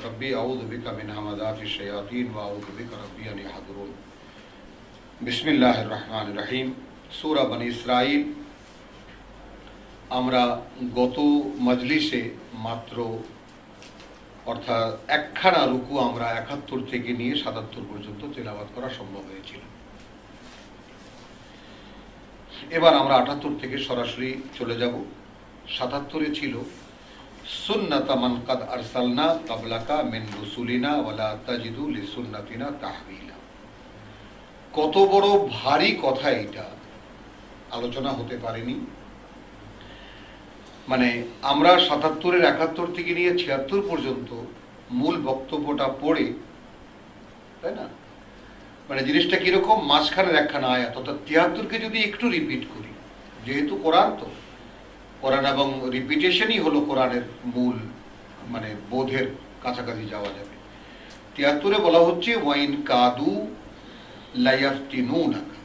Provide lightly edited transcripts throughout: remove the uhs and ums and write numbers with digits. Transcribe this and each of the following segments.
रब्बी अऊज़ु बिका मिन हमाज़ातिश शयातीन व अऊज़ु बिका रब्बी अन यहज़ुरून। बिस्मिल्लाहिर रहमानिर रहीम। सूरा बनी इसराइल আমরা গত মজলিসে মাত্র অর্থাৎ একখানা রুকু আমরা ৭১ থেকে নিয়ে ৭৭ পর্যন্ত তেলাওয়াত করা সম্ভব হয়েছিল। এবার আমরা ৭৮ থেকে সরাসরি চলে যাব। ৭৭-এ ছিল সুন্নাতা মান কাদ আরসালনা ক্বাবলাকা মিন রুসুলিনা ওয়ালা তাজিদু লিসুন্নাতিনা তাহবিলা। কত বড় ভারী কথা এটা, আলোচনা হতে পারেনি। মানে আমরা ৭৭-এর ৭১ থেকে নিয়ে ৭৬ পর্যন্ত মূল বক্তব্যটা পড়ে, তাই না, মানে জিনিসটা কিরকম, মাঝখানের একখানা আয়াত অর্থাৎ ৭৩-কে যদি একটু রিপিট করি, যেহেতু কোরআন, তো কোরআন এবং রিপিটেশনই হলো কোরআনের মূল, মানে বোধের কাছাকাছি যাওয়া যাবে। ৭৩-এ বলা হচ্ছে ওয়াইন কাদু লায়াফতিনুনাকা,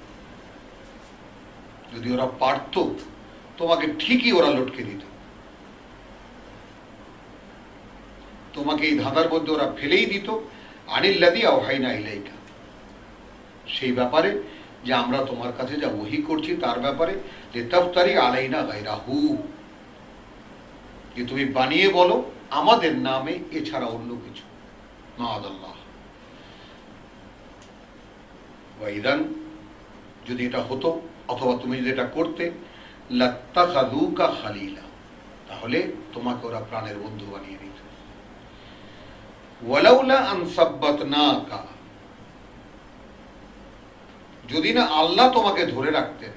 যদি ওরা পারত তোমাকে ঠিকই ওরা লটকে দিত, তোমাকে এই ধাঁধার মধ্যে ওরা ফেলেই দিত। আনিল্লাযী আওহাইনা ইলাইকা, সেই ব্যাপারে যে আমরা তোমার কাছে যা ওহী করছি তার ব্যাপারে, লিতাফতারি আলাইনা গায়রাহু, যে তুমি বানিয়ে বলো আমাদের নামে এছাড়া অন্য কিছু। মাআযাল্লাহ। ওয়া ইযান, যদি এটা হতো অথবা তুমি যদি এটা করতে, লাত্তাখাযুকা খালিলা, তাহলে তোমাকে ওরা প্রাণের বন্ধু বানিয়ে দিত। ওয়ালাউলা আন সাব্বাতনাকা, যদি না আল্লাহ তোমাকে ধরে রাখতেন,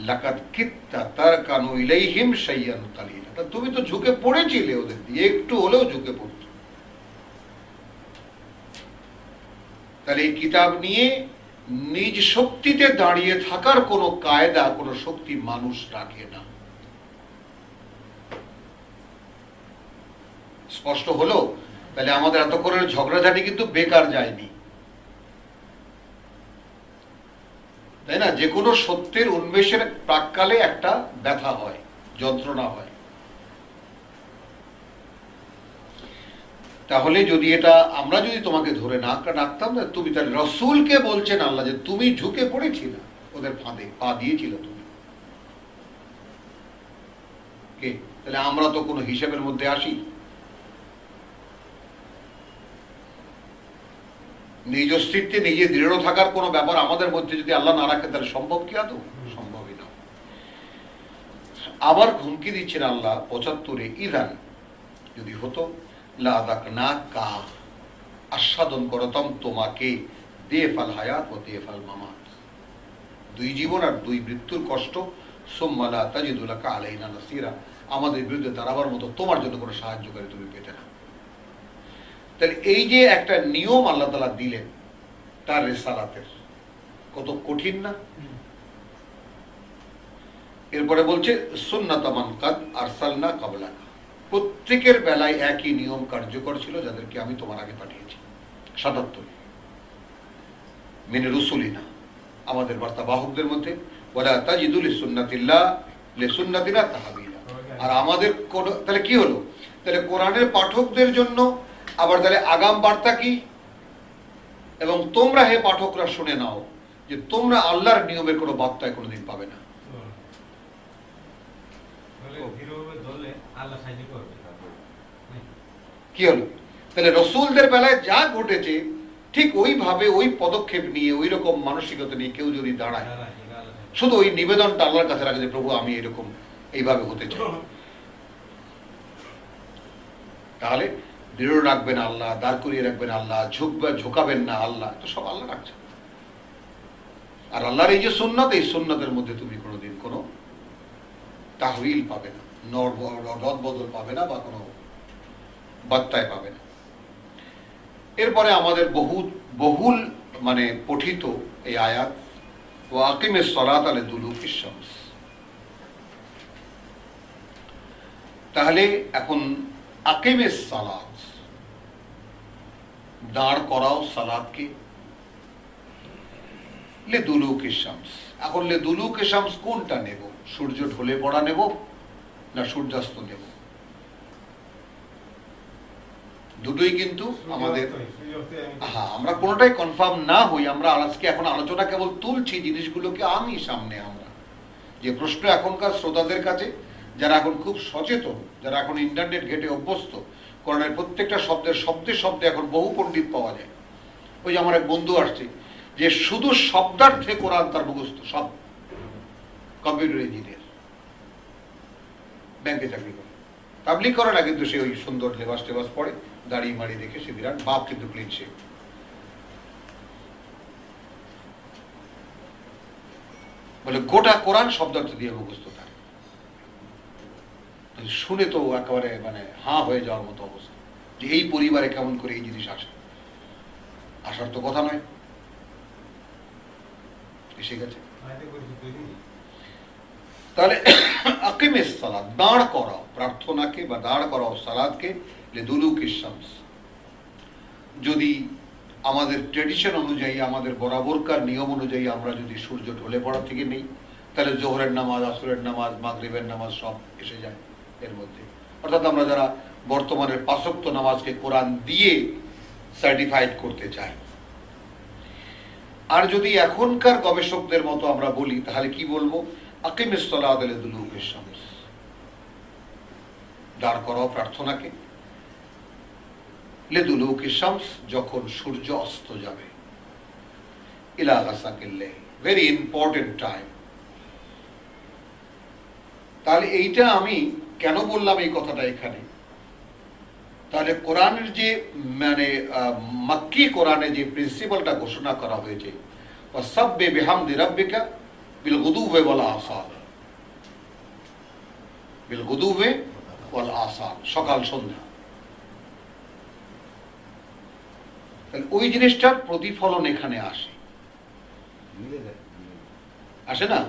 লাকাদ কিত্তা তারকানু ইলাইহিম শাইয়ান কালিলা, তুমি তো ঝুঁকে পড়েছিলে ওদের দিয়ে, একটু হলেও ঝুঁকে পড়ত। তাহলে এই কিতাব নিয়ে নিজ শক্তিতে দাঁড়িয়ে থাকার কোনো কায়দা, কোনো শক্তি মানুষ রাখে না। স্পষ্ট হলো? তাহলে আমাদের এতক্ষণের ঝগড়াঝাটি কিন্তু বেকার যায়নি, তাই না? যে কোনো সত্যের উন্মেষের প্রাক্কালে একটা ব্যথা হয়, যন্ত্রণা হয়। তাহলে যদি এটা আমরা যদি তোমাকে ধরে না রাখতাম না, তুমি তাহলে রসুলকে বলছেন আল্লাহ যে তুমি ঝুঁকে পড়েছিলে ওদের ফাঁদে, পা দিয়েছিল তুমি। কে? তাহলে আমরা তো কোনো হিসাবের মধ্যে আসি? নিজ অস্তিত্বে নিজে দৃঢ় থাকার কোনো ব্যাপার আমাদের মধ্যে যদি আল্লাহ না রাখে, তাহলে সম্ভব কি আদৌ? সম্ভবই না। আবার হুমকি দিচ্ছেন আল্লাহ ৭৫-এ, ইদান, যদি হতো, লাযাকনাকা, আস্বাদন করতাম তোমাকে, দেফাল হায়াত ও দেফাল মামাত, দুই জীবন আর দুই মৃত্যুর কষ্ট, সুম্মা লা তাজিদু লাকা আলাইনা নাসীরা, আমাদের বিরুদ্ধে দাঁড়াবার মতো তোমার জন্য কোনো সাহায্যকারী তুমি পেতে না। তাহলে এই যে একটা নিয়ম আল্লাহ তাআলা দিলেন তার রিসালাতের, কত কঠিন না? এরপরে বলছে সুন্নাতা মান কাদ আরসালনা ক্বাবলাকা, প্রত্যেকের বেলায় একই নিয়ম কার্যকর ছিল যাদেরকে আমি তোমার আগে পাঠিয়েছি। ৭৭ মিন রুসুলিনা, আমাদের বার্তা বাহকদের মধ্যে, ওয়ালা তাজিদু লিসুন্নাতিনা তাহবিলা, আর আমাদের কোন, তাহলে কি হলো? তাহলে কোরআনের পাঠকদের জন্য আবার তাহলে আগাম বার্তা কি? এবং তোমরা হে পাঠকরা শুনে নাও যে তোমরা আল্লাহর নিয়মের কোনো বার্তায় কোনোদিন পাবে না। কি হলো? তাহলে রসুলদের বেলায় যা ঘটেছে ঠিক ওইভাবে, ওই পদক্ষেপ নিয়ে, ওই রকম মানসিকতা নিয়ে কেউ যদি দাঁড়ায়, শুধু ওই নিবেদনটা আল্লাহর কাছে রাখে যে প্রভু আমি এরকম এইভাবে হতে চাই, তাহলে দৃঢ় রাখবেন আল্লাহ, দাঁড় করিয়ে রাখবেন আল্লাহ, ঝুঁকাবেন না আল্লাহ, তো সব আল্লাহ রাখছেন। আর আল্লাহর এই যে সুন্নাত, এই সুন্নাতের মধ্যে তুমি কোনোদিন কোনো তাহবিল পাবে না, রদ বদল পাবে না, বা কোনো বার্তায় পাবে না। এরপরে আমাদের বহুল মানে পঠিত এই আয়াত, ওয়া আকিমিস সালাতা লিদুলুকিশ শামস। তাহলে এখন আকিমিস সালাত, দাঁড় করাও সালাতকে, লিদুলুকিশ শামস। এখন লিদুলুকিশ শামস কোনটা নেব? সূর্য ঢলে পড়া নেব না সূর্যাস্ত নেব? দুটোই কিন্তু আমাদের, হ্যাঁ, আমরা কোনোটাই কনফার্ম না হই, আমরা আজকে এখন আলোচনা কেবল তুলছি জিনিসগুলোকে আমি সামনে। আমরা যে প্রশ্ন এখনকার শ্রোতাদের কাছে, যারা এখন খুব সচেতন, যারা এখন ইন্টারনেট ঘেটে অভ্যস্ত, কোরআনের প্রত্যেকটা শব্দের শব্দে শব্দে এখন বহু পণ্ডিত পাওয়া যায়। ওই যে আমার এক বন্ধু আসছে যে শুধু শব্দার্থে কোরআন তার মুখস্থ, সব কম্পিউটার ইঞ্জিনিয়ার, ব্যাংকে চাকরি করে, তাবলিগ করে না, কিন্তু সে ওই সুন্দর লেবাস টেবাস পরে, দাড়ি মাড়ি দেখে সে বিরাট, বাপ কিন্তু ক্লিন শেভ। বলে গোটা কোরআন শব্দার্থ দিয়ে মুখস্থ তার। শুনে তো একেবারে মানে হাঁ হয়ে যাওয়ার মতো অবস্থা, যে এই পরিবারে কেমন করে এই জিনিস আসে। আসার তো কথা নয়, এসে গেছে। তাহলে আকিমিস সালাত, দাঁড় করাও প্রার্থনাকে বা দাঁড় করাও সালাতকে লিদুলুকিশ শামস। যদি আমাদের ট্রেডিশন অনুযায়ী, আমাদের বরাবরকার নিয়ম অনুযায়ী আমরা যদি সূর্য ঢলে পড়া থেকে নেই, তাহলে জোহরের নামাজ, আসরের নামাজ, মাগরিবের নামাজ সব এসে যায় এর মধ্যে। অর্থাৎ আমরা যারা বর্তমানের ৫ ওয়াক্ত নামাজকে কোরআন দিয়ে সার্টিফাইড করতে চাই। আর যদি এখনকার গবেষকদের মতো আমরা বলি, তাহলে কি বলবো? আকিমিস সালাত লিদুলুকিশ শামস, দাঁড় করাও প্রার্থনাকে লিদুলুকিশ শামস, যখন সূর্য অস্ত যাবে, ইলা গাসাকিল লাইল, ভেরি ইম্পর্টেন্ট টাইম। তাহলে এইটা আমি কেন বললাম এই কথাটা এখানে? তাহলে কোরআনের যে মানে মক্কি কোরআনে যে প্রিন্সিপালটা ঘোষণা করা হয়েছে, ওয়াসাব্বিহ বিহামদি রাব্বিকা বিল গুদুওয়ি ওয়াল আসাল, বিল গুদুওয়ি ওয়াল আসাল, সকাল সন্ধ্যা। তাহলে ওই জিনিসটার প্রতিফলন এখানে আসে, আসে না?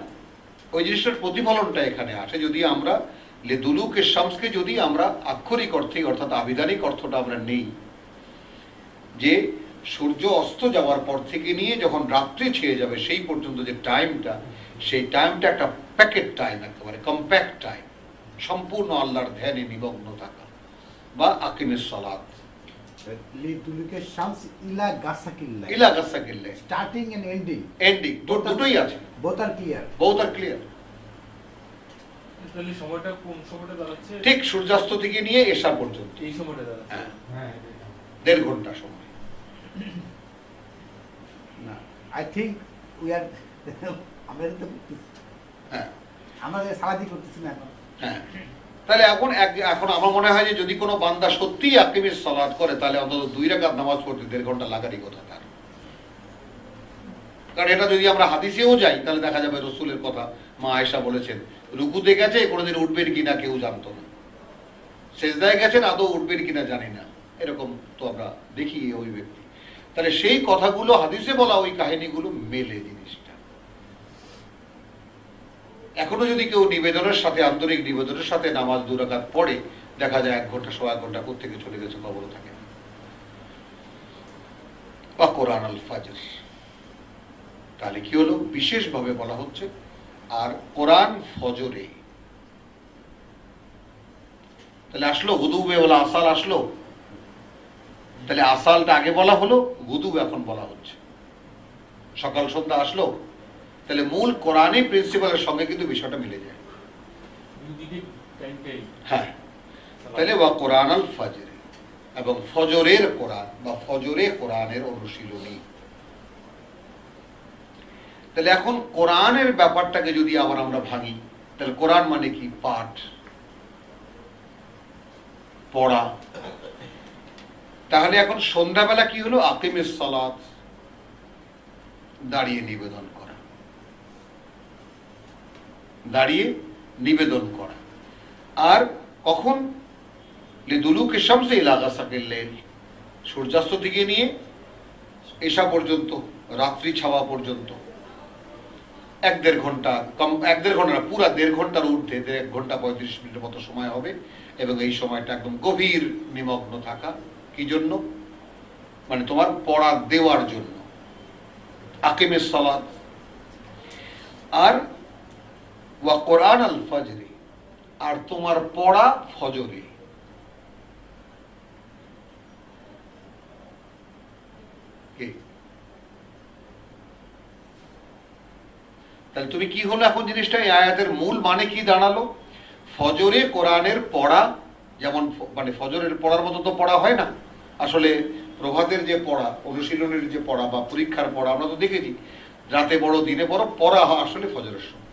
ওই জিনিসটার প্রতিফলনটা এখানে আসে। যদি আমরা লিদুলুকিশ শামসকে যদি আমরা আক্ষরিক অর্থে, অর্থাৎ আবিধানিক অর্থটা আমরা নেই, যে সূর্য অস্ত যাওয়ার পর থেকে নিয়ে যখন রাত্রি ছেয়ে যাবে সেই পর্যন্ত যে টাইমটা, সেই টাইমটা একটা প্যাকেট টাইম, একেবারে কম্প্যাক্ট টাইম, সম্পূর্ণ আল্লাহর ধ্যানে নিমগ্ন থাকা, বা আকিমিস সালাত। লিদুলুকিশ শামস ইলা গাসাকিল লাইল, ইলা গাসাকিল লাইল, স্টার্টিং এন্ড এন্ডিং, এন্ডিং দুটোই আছে, বোথ আর ক্লিয়ার, বোথ আর ক্লিয়ার। তাহলে সময়টা কোন সময়টা দাঁড়াচ্ছে? ঠিক সূর্যাস্ত থেকে নিয়ে এশা পর্যন্ত এই সময়টা দাঁড়াচ্ছে। হ্যাঁ, হ্যাঁ, 1.5 ঘন্টা সময়। না আই থিংক উই আর আমরা তো হ্যাঁ আমরা সালাদি করতেছি না এখন। হ্যাঁ, তাহলে এখন আমার মনে হয় যে যদি কোনো বান্দা সত্যিই আকিমিস সালাত করে, তাহলে অন্তত 2 রাকাত নামাজ পড়তে 1.5 ঘন্টা লাগারই কথা তার। কারণ এটা যদি আমরা হাদিসেও যাই, তাহলে দেখা যাবে রসুলের কথা, মা আয়েশা বলেছেন, রুকুতে গেছে, কোনোদিন উঠবেন কিনা কেউ জানতো না, সেজদায় গেছেন, আদৌ উঠবেন কিনা জানি না, এরকম তো আমরা দেখি ওই ব্যক্তি। তাহলে সেই কথাগুলো হাদিসে বলা, ওই কাহিনীগুলো মেলে জিনিসটা। এখনো যদি কেউ নিবেদনের সাথে, আন্তরিক নিবেদনের সাথে নামাজ 2 রাকাত পড়ে, দেখা যায় 1 ঘন্টা 1.25 ঘন্টা কোত্থেকে চলে গেছে খবরও থাকে না। বা কোরআন আল ফাজর, তাহলে কি হলো? বিশেষভাবে বলা হচ্ছে, আর কোরআন ফজরে। তাহলে আসলো গুদুবে ওয়াল আসাল, আসলো। তাহলে আসালটা আগে বলা হলো, গুদুব এখন বলা হচ্ছে, সকাল সন্ধ্যা আসলো। তাহলে মূল কোরআনী প্রিন্সিপালের সঙ্গে কিন্তু বিষয়টা মিলে যায়। হ্যাঁ, তাহলে ওয়া কোরআন আল ফাজর, এবং ফজরের কোরআন বা ফজরে কোরআনের অনুশীলনী। তাহলে এখন কোরআনের ব্যাপারটাকে যদি আবার আমরা ভাঙি, তাহলে কোরআন মানে কি? পাঠ, পড়া। তাহলে এখন সন্ধ্যাবেলা কি হলো? আকিমিস সালাত, দাঁড়িয়ে নিবেদন করা, দাঁড়িয়ে নিবেদন করা। আর কখন? লিদুলুকিশ শামস ইলা গাসাকিল লাইল, সূর্যাস্ত থেকে নিয়ে এশা পর্যন্ত, রাত্রি ছাওয়া পর্যন্ত 1.5 ঘন্টা, কম 1.5 ঘন্টা না, পুরা 1.5 ঘন্টার ঊর্ধ্বে, 1 ঘন্টা 35 মিনিটের মতো সময় হবে। এবং এই সময়টা একদম গভীর নিমগ্ন থাকা। কি জন্য? মানে তোমার পড়া দেওয়ার জন্য, আকিমিস সালাত। আর ওয়া কোরআন আল ফাজরে, আর তোমার পড়া ফজরে। কে? তাহলে তুমি কি হলো এখন জিনিসটা, এই আয়াতের মূল মানে কি দাঁড়ালো? ফজরে কোরআনের পড়া, যেমন মানে ফজরের পড়ার মতো তো পড়া হয় না আসলে। প্রভাতের যে পড়া, অনুশীলনের যে পড়া বা পরীক্ষার পড়া, আমরা তো দেখেছি রাতে বড় দিনে বড় পড়া হয় আসলে ফজরের সময়।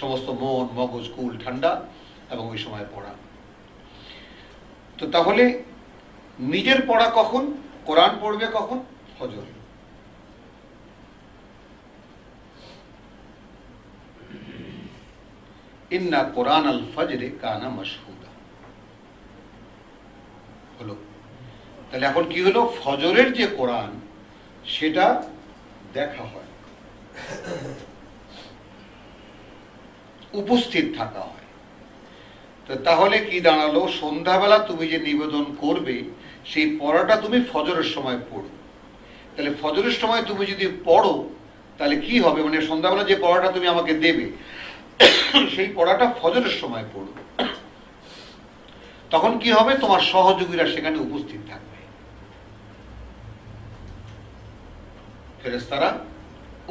সমস্ত মন মগজ কুল ঠান্ডা এবং ওই সময় পড়া। তো তাহলে নিজের পড়া কখন, কোরআন পড়বে কখন? ফজরে। ইন্না কোরআন আল ফজরে কানা মাশহুদা হলো। তাহলে এখন কি হলো? ফজরের যে কোরআন সেটা দেখা হয়, উপস্থিত থাকা হয়। তো তাহলে কি দাঁড়ালো? সন্ধ্যাবেলা তুমি যে নিবেদন করবে সেই পড়াটা তুমি ফজরের সময় পড়ো। তাহলে ফজরের সময় তুমি যদি পড়ো তাহলে কি হবে? মানে সন্ধ্যাবেলা যে পড়াটা তুমি আমাকে দেবে সেই পড়াটা ফজরের সময় পড়ো। তখন কি হবে? তোমার সহযোগীরা সেখানে উপস্থিত থাকবে, ফেরেশতারা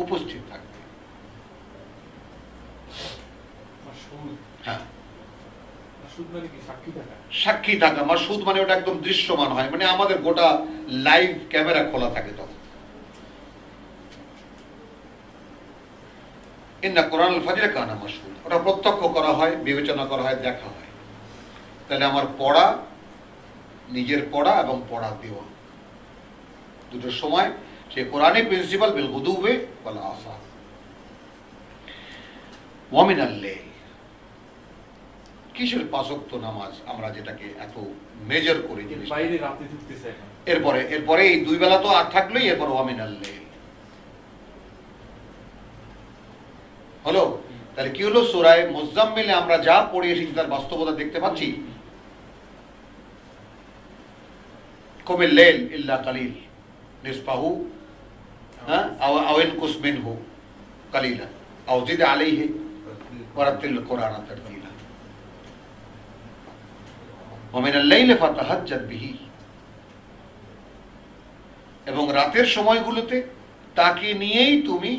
উপস্থিত থাকবে। হ্যাঁ, সাক্ষী থাকা। মাসুদ মানে ওটা একদম দৃশ্যমান হয়, মানে আমাদের গোটা লাইভ ক্যামেরা খোলা থাকে তখন। ইন্না কোরআন আল ফজরে কানা মাশহুদ, ওটা প্রত্যক্ষ করা হয়, বিবেচনা করা হয়, দেখা হয়। তাহলে আমার পড়া, নিজের পড়া এবং পড়া দেওয়া দুটোর সময় সে কোরআনে প্রিন্সিপাল বিল গুদুবে ওয়াল আসাল ওয়া মিনাল লাইল। কিসের 5 ওয়াক্ত নামাজ আমরা যেটাকে এত মেজার করি জিনিস, বাইরে রাতে ঢুকতেছে এখন। এরপরে এই 2 বেলা তো আর থাকলোই, এরপর ওয়া মিনাল লাইল হলো। তাহলে কি হলো? সূরা মুজাম্মিলে আমরা যা পড়ে এসেছি তার বাস্তবতা দেখতে পাচ্ছি। কুমিল লাইল ইল্লা কালিল নিসফাহু আও ইনকুস মিনহু কালিলা আও জিদ আলাইহি ওয়ারাতিল কুরআন তারতিলা ওয়া মিনাল লাইলি ফাতাহাজ্জাদ বিহি। এবং রাতের সময়গুলোতে তাকে নিয়েই তুমি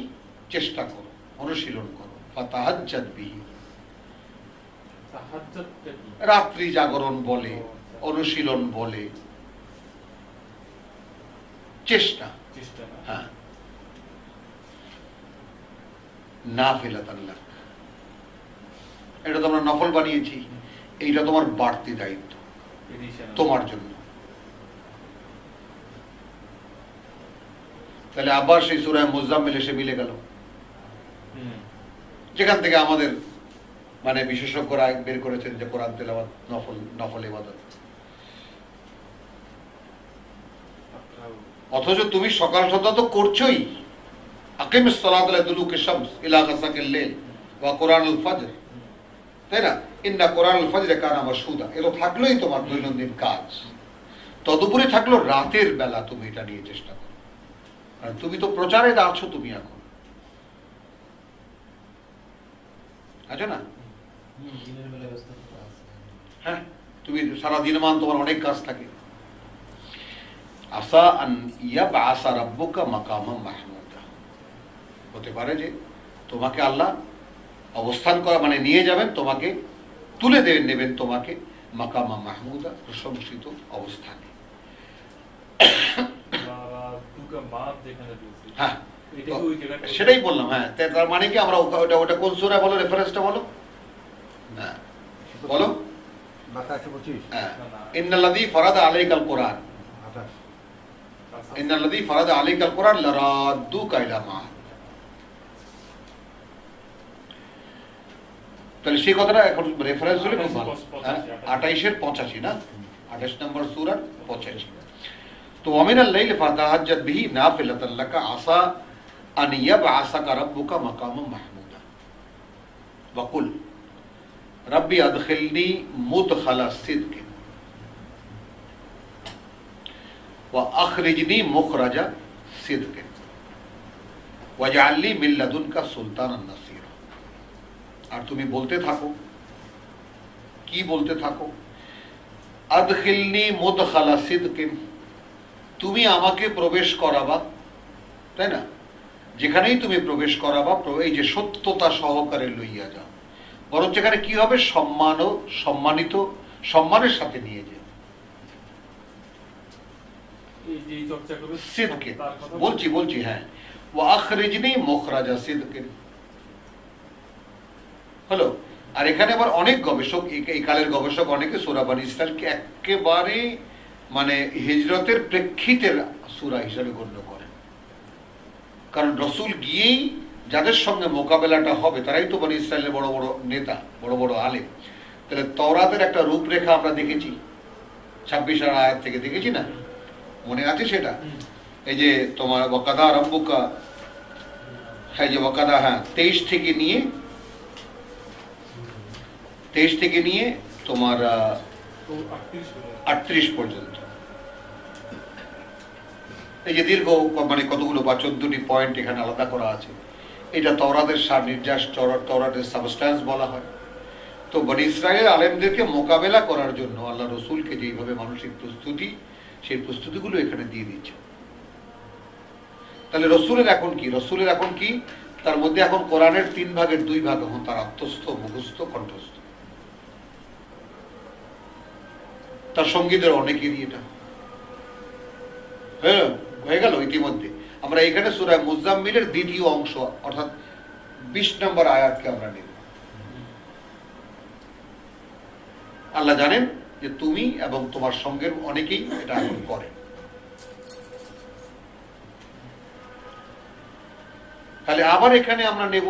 চেষ্টা করো, অনুশীলন করো। ফাতাহাজ্জাদ বিহি, রাত্রি জাগরণ বলে, অনুশীলন বলে, চেষ্টা। হ্যাঁ, নাফিলাতান লাক, এটা তো আমরা নফল বানিয়েছি, এইটা তোমার বাড়তি দায়িত্ব তোমার জন্য। তাহলে আবার সেই সূরা মুজাম্মিল এসে মিলে গেল, যেখান থেকে আমাদের মানে বিশেষজ্ঞরা বের করেছেন যে কোরআন তেলাওয়াত নফল ইবাদত। অথচ তুমি সকাল সন্ধ্যা তো করছোই। আকিমিস সালাত লা দুলুকি শামস ইলা গাসাকিল লাইল ওয়া কোরআনুল ফজর, তাই না? ইন্না কোরআনুল ফজরে কানা মাশহুদা, এটা থাকলোই তোমার দৈনন্দিন কাজ। তদুপরি থাকলো রাতের বেলা তুমি এটা নিয়ে চেষ্টা করো, কারণ তুমি তো প্রচারে আছো, তুমি এখন আছো না? হ্যাঁ, তুমি সারা দিনমান তোমার অনেক কাজ থাকে। আসা আন ইয়াবআসা রাব্বুকা মাকামান মাহমুদা, হতে পারে যে তোমাকে আল্লাহ অবস্থান করা মানে নিয়ে যাবেন, তোমাকে তুলে নেবেন তোমাকে মাকামা মাহমুদা, প্রশংসিত অবস্থানে। হ্যাঁ, সেটাই বললাম। হ্যাঁ, তার মানে কি আমরা ওটা কোন সূরা বলো, রেফারেন্সটা বলো। হ্যাঁ বলো। হ্যাঁ, ইন্নাল্লাযী ফারাদা আলাইকাল কোরআন, ইন্নাল্লাযী ফারাদা আলাইকাল কোরআন লারাদ্দুকা ইলা মাআদ। তাহলে সেই কথাটা এখন রেফারেন্স হলে খুব ভালো। 28-এর 85 না, 28 নম্বর সূরা 85। তো ওয়ামিনাল লাইলি ফাতাহাজ্জাদ বিহি নাফিলাতান লাকা আসা আন ইয়াবআসাকা রাব্বুকা মাকামান মাহমুদা ওয়া কুল রাব্বি আদখিলনি মুদখালা সিদকিন ওয়া আখরিজনি মুখরাজা সিদকিন ওয়াজআলনি মিন লাদুনকা সুলতানান নাসীরা। আর তুমি বলতে থাকো, কি বলতে থাকো? আদখিলনি মুদখালা সিদকিন, তুমি আমাকে প্রবেশ করাবা, তাই না? যেখানেই তুমি প্রবেশ করাবা এই যে সত্যতা সহকারে লইয়া যাও, বরঞ্চ এখানে কি হবে, সম্মানিত সম্মানের সাথে নিয়ে যাও। এই যে এই চর্চা করবে সিদকে তার কথা বলছি হ্যাঁ, ও আখরিজনি মুখরাজা সিদকে হলো। আর এখানে আবার অনেক গবেষক, এই কালের গবেষক অনেকে সূরা বনী ইসরাইলকে একেবারে মানে হিজরতের প্রেক্ষিতের সূরা হিসাবে গণ্য করেন, কারণ রসুল গিয়েই যাদের সঙ্গে মোকাবেলাটা হবে তারাই তো বনী ইসরায়েলের বড় বড় নেতা, বড় বড় আলেম। তাহলে তওরাতের একটা রূপরেখা আমরা দেখেছি 26 আয়াত থেকে, দেখেছি না? মনে আছে সেটা? এই যে তোমার ওয়াকাদা রাব্বুকা, হ্যাঁ যে ওয়াকাদা, হ্যাঁ 23 থেকে নিয়ে তোমার তো 38 হলো। 38 পর্যন্ত, এই যে দীর্ঘ মানে কতগুলো বা 14টি পয়েন্ট এখানে আলাদা করা আছে। এটা তওরাতের সার নির্যাস, তওরাতের সাবস্ট্যান্স বলা হয়। তো বনী ইসরায়েলের আলেমদেরকে মোকাবেলা করার জন্য আল্লাহ রসুলকে যেইভাবে মানসিক প্রস্তুতি, সেই প্রস্তুতিগুলো এখানে দিয়ে দিচ্ছে। তাহলে রসুলের এখন কি? তার মধ্যে এখন কোরআনের 3 ভাগের 2 ভাগ এখন তার আত্মস্থ, মুখস্থ, কণ্ঠস্থ। তার সঙ্গীদের অনেকেরই এটা হ্যাঁ হয়ে গেল। ইতিমধ্যে আমরা এখানে সূরা মুজাম্মিলের 2য় অংশ অর্থাৎ 20 নম্বর আয়াতকে আমরা নেব। আল্লাহ জানেন যে তুমি এবং তোমার সঙ্গের অনেকেই এটা এখন করে। তাহলে আবার এখানে আমরা নেব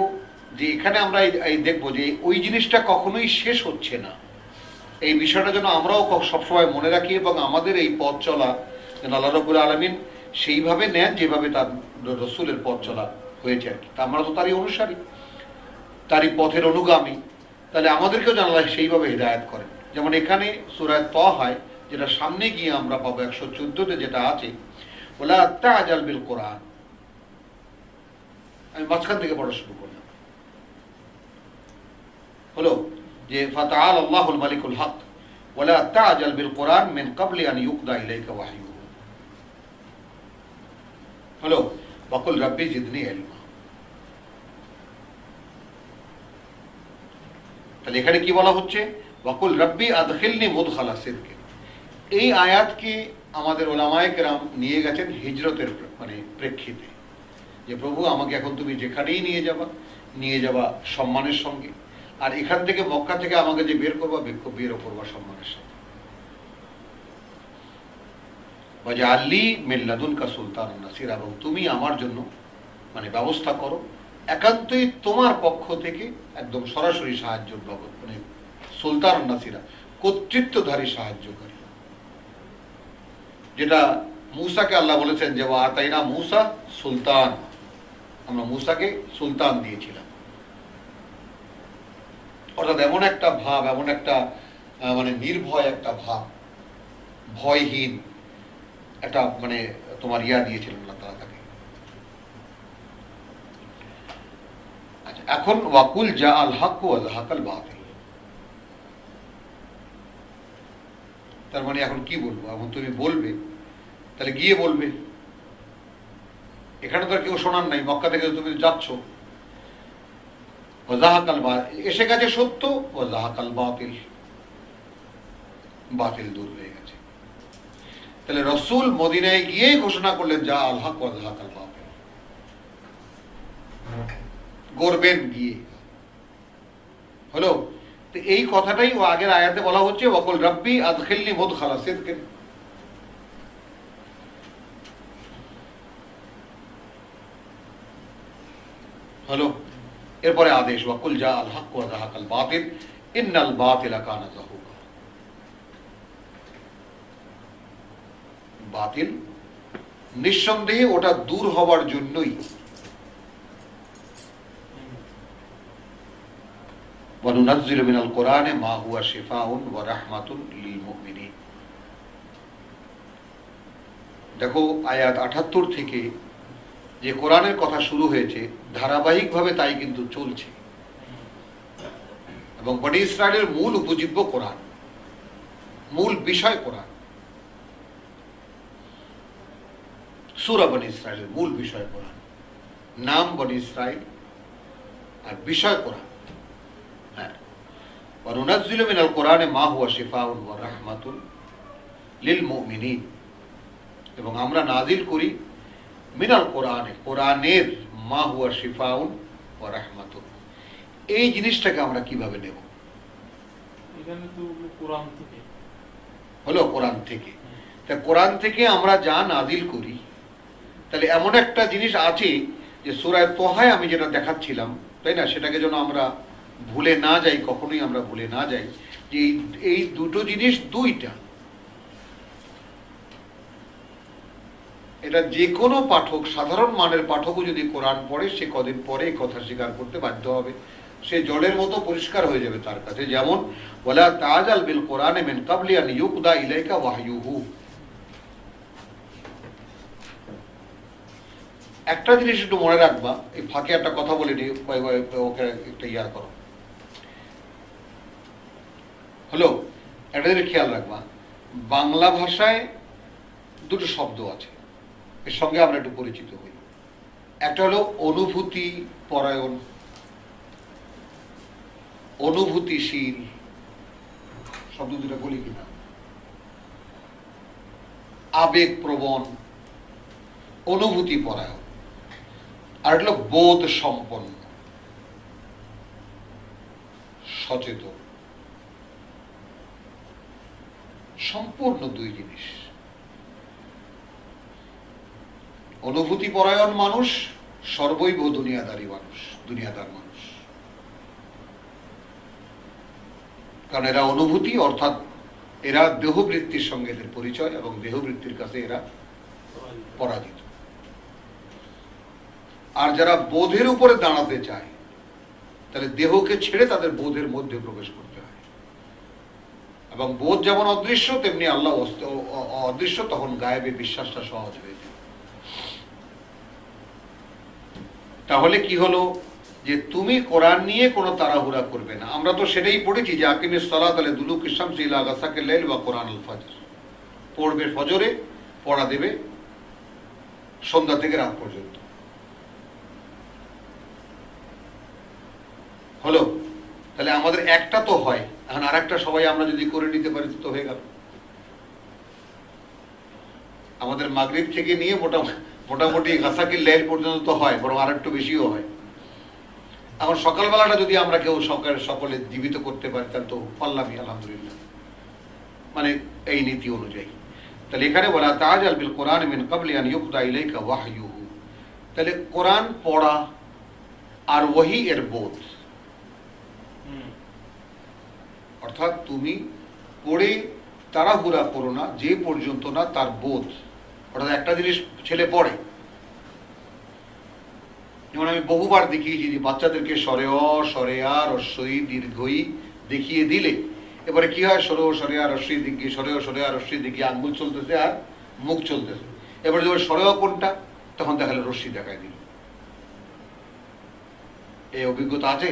যে এখানে আমরা এই দেখবো যে ওই জিনিসটা কখনোই শেষ হচ্ছে না। এই বিষয়টা যেন আমরাও সবসময় মনে রাখি এবং আমাদের এই পথ চলা যেন আল্লাহ রাব্বুল আলামিন সেইভাবে নেন যেভাবে তার রসুলের পথ চলা হয়েছে আর কি। তা আমরা তো তারই অনুসারী, তারই পথের অনুগামী। তাহলে আমাদেরকেও যেন আল্লাহ সেইভাবে হিদায়াত করেন। যেমন এখানে সূরা তাহায় যেটা সামনে গিয়ে আমরা পাবো 114তে যেটা আছে, ওয়ালা তা'জাল বিল কোরআন। আমি মাঝখান থেকে পড়া শুরু করলাম, হলো যে ফাতাআলা আল্লাহুল মালিকুল হক ওয়ালা তা'জাল বিল কোরআন মিন ক্বাবলি আন ইউকদা ইলাইকা ওয়াহয়ুহু, হলো ওয়াকুল রাব্বি জিদনি ইলমা। তাহলে এখানে কি বলা হচ্ছে, ওয়াকুল রাব্বি আদখিলনি মুদখালা সিদকিন। এই আয়াতকে আমাদের ওলামায়ে কেরাম নিয়ে গেছেন হিজরতের মানে প্রেক্ষিতে, যে প্রভু আমাকে এখন তুমি যেখানেই নিয়ে যাবা সম্মানের সঙ্গে, আর এখান থেকে মক্কা থেকে আমাকে যে বের করবা সম্মানের সাথে। ওয়াজআলনি মিন লাদুনকা সুলতানান নাসিরা, এবং তুমি আমার জন্য মানে ব্যবস্থা করো একান্তই তোমার পক্ষ থেকে একদম সরাসরি সাহায্য বাবদ, মানে সুলতানান নাসিরা, কর্তৃত্বধারী সাহায্যকারী। যেটা মূসাকে আল্লাহ বলেছেন যে ওয়া আতাইনা মূসা সুলতান, আমরা মূসাকে সুলতান দিয়েছিলাম। অর্থাৎ এমন একটা ভাব, এমন একটা মানে নির্ভয় একটা ভাব, ভয়হীন একটা মানে তোমার দিয়েছিলেন আল্লাহ তাআলা তাকে। আচ্ছা, এখন ওয়াকুল জা আল হক ওয়া যাহাকাল বাতিল, তার মানে এখন কি বলবো? এখন তুমি বলবে, তাহলে গিয়ে বলবে। এখানে তো আর কেউ শোনার নাই, মক্কা থেকে তুমি যাচ্ছ। ওয়াজাহাকাল বাতিল, এসে গেছে সত্য, ওয়াজাহাকাল বাতিল, বাতিল দূর হয়ে গেছে। তাহলে রসুল মদিনায় গিয়েই ঘোষণা করলেন যা আল হক ওয়াজাহাকাল বাতিল, গড়বেন গিয়ে, হলো। তো এই কথাটাই ও আগের আয়াতে বলা হচ্ছে, ওয়াকুল রাব্বি আদখিলনি মুদখালা সিদকিন। হলো, এরপরে আদেশ, ওয়াকুল জা আল হক ওয়া যাহাকাল বাতিল ইন্নাল বাতিলা কানা যাহুকা। বাতিল নিঃসন্দেহে ওটা দূর হবার জন্যই। ওয়া নুনাজ্জিলু মিনাল কোরআনে মা হুয়া শিফাউন ওয়া রাহমাতুন লিল মুমিনিন। দেখো আয়াত 78 থেকে যে কোরআনের কথা শুরু হয়েছে, ধারাবাহিকভাবে তাই কিন্তু চলছে। এবং বনী ইসরায়েলের মূল উপজীব্য কোরআন, মূল বিষয় কোরআন। সূরা বনী ইসরাইলের মূল বিষয় কোরআন, নাম বনী ইসরাইল আর বিষয় কোরআন। হ্যাঁ, ওয়ানুনাজ্জিলু মিনাল কোরআনে মা হুয়া শিফাউন ওয়া রাহমাতুন লিল মুমিনিন, এবং আমরা নাজিল করি মিনাল কোরআনে, কোরআনের মা হুয়া শিফাউন ওয়া রাহমাতুন। এই জিনিসটাকে আমরা কিভাবে নেব? এখানে তো কোরআন থেকে হলো কোরআন থেকে। তা কোরআন থেকে আমরা যা নাজিল করি, তাহলে এমন একটা জিনিস আছে যে সূরা তোহায় আমি যেটা দেখাচ্ছিলাম, তাই না, সেটাকে যেন আমরা ভুলে না যাই, কখনোই আমরা ভুলে না যাই যে এই দুটো জিনিস দুইটা। এটা যে কোনো পাঠক, সাধারণ মানের পাঠকও যদি কোরআন পড়ে, সে কদিন পরে এই কথা স্বীকার করতে বাধ্য হবে। সে জলের মতো পরিষ্কার হয়ে যাবে তার কাছে। যেমন ওয়ালা তাজাল বিল কোরআনে মিন ক্বাবলি আন ইউকদা ইলাইকা ওয়াহয়ুহু। একটা জিনিস একটু মনে রাখবা, এই ফাঁকে একটা কথা বলে নি, ওকে একটা ইয়া করো, হলো একটা জিনিস খেয়াল রাখবা, বাংলা ভাষায় দুটো শব্দ আছে, এর সঙ্গে আমরা একটু পরিচিত হই। একটা হলো অনুভূতি পরায়ণ, অনুভূতিশীল, শব্দ দুটো বলি কিনা, আবেগ প্রবণ, অনুভূতি পরায়ণ, আর হলো বোধ সম্পন্ন, সচেতন। সম্পূর্ণ দুই জিনিস। অনুভূতি পরায়ণ মানুষ সর্বৈব দুনিয়াদারী মানুষ, দুনিয়াদার মানুষ। কারণ এরা অনুভূতি, অর্থাৎ এরা দেহবৃত্তির সঙ্গে এদের পরিচয়, এবং দেহবৃত্তির কাছে এরা পরাজিত। আর যারা বোধের উপরে দাঁড়াতে চায়, তাহলে দেহকে ছেড়ে তাদের বোধের মধ্যে প্রবেশ করতে হয়। এবং বোধ যেমন অদৃশ্য, তেমনি আল্লাহ অদৃশ্য, তখন গায়েবে বিশ্বাসটা সহজ হয়ে যায়। তাহলে কি হলো, যে তুমি কোরআন নিয়ে কোনো তাড়াহুড়া করবে না। আমরা তো সেটাই পড়েছি যে আকিমিস সালাত আলা দুলুকি শামসি ইলা গাসাকিল লাইল ওয়া কোরআনুল ফজর। পড়বে ফজরে, পড়া দেবে সন্ধ্যা থেকে রাত পর্যন্ত। হলো, তাহলে আমাদের একটা তো হয়, এখন আর একটা সবাই আমরা যদি করে নিতে পারি তো হয়ে গেল। আমাদের মাগরিব থেকে নিয়ে মোটামুটি গাসাকিল লাইল পর্যন্ত তো হয়, বরং আর একটু বেশিও হয়। এখন সকালবেলাটা যদি আমরা কেউ সকলে জীবিত করতে পারি, তাহলে তো পারলামই, আলহামদুলিল্লাহ। মানে এই নীতি অনুযায়ী। তাহলে এখানে বলা তাজাল বিল কোরআন মিন ক্বাবলি আন ইউকদা ইলাইকা ওয়াহয়ুহু, তাহলে কোরআন পড়া আর ওহী এর বোধ, অর্থাৎ তুমি পড়ে তাড়াহুড়া করো না যে পর্যন্ত না তার বোধ। অর্থাৎ একটা জিনিস ছেলে পড়ে, যেমন আমি বহুবার দেখিয়েছি যে বাচ্চাদেরকে সরে অ, সরে আ, রস্বই, দীর্ঘই দেখিয়ে দিলে এবারে কি হয়, সরে ও, সরে আ, রস্বই দিকে, সরে ও, সরে আ, রস্বই দিকে আঙ্গুল চলতেছে আর মুখ চলতেছে। এবারে যখন সরে অ কোনটা, তখন দেখালে রশ্মি দেখায় দিল। এই অভিজ্ঞতা আছে?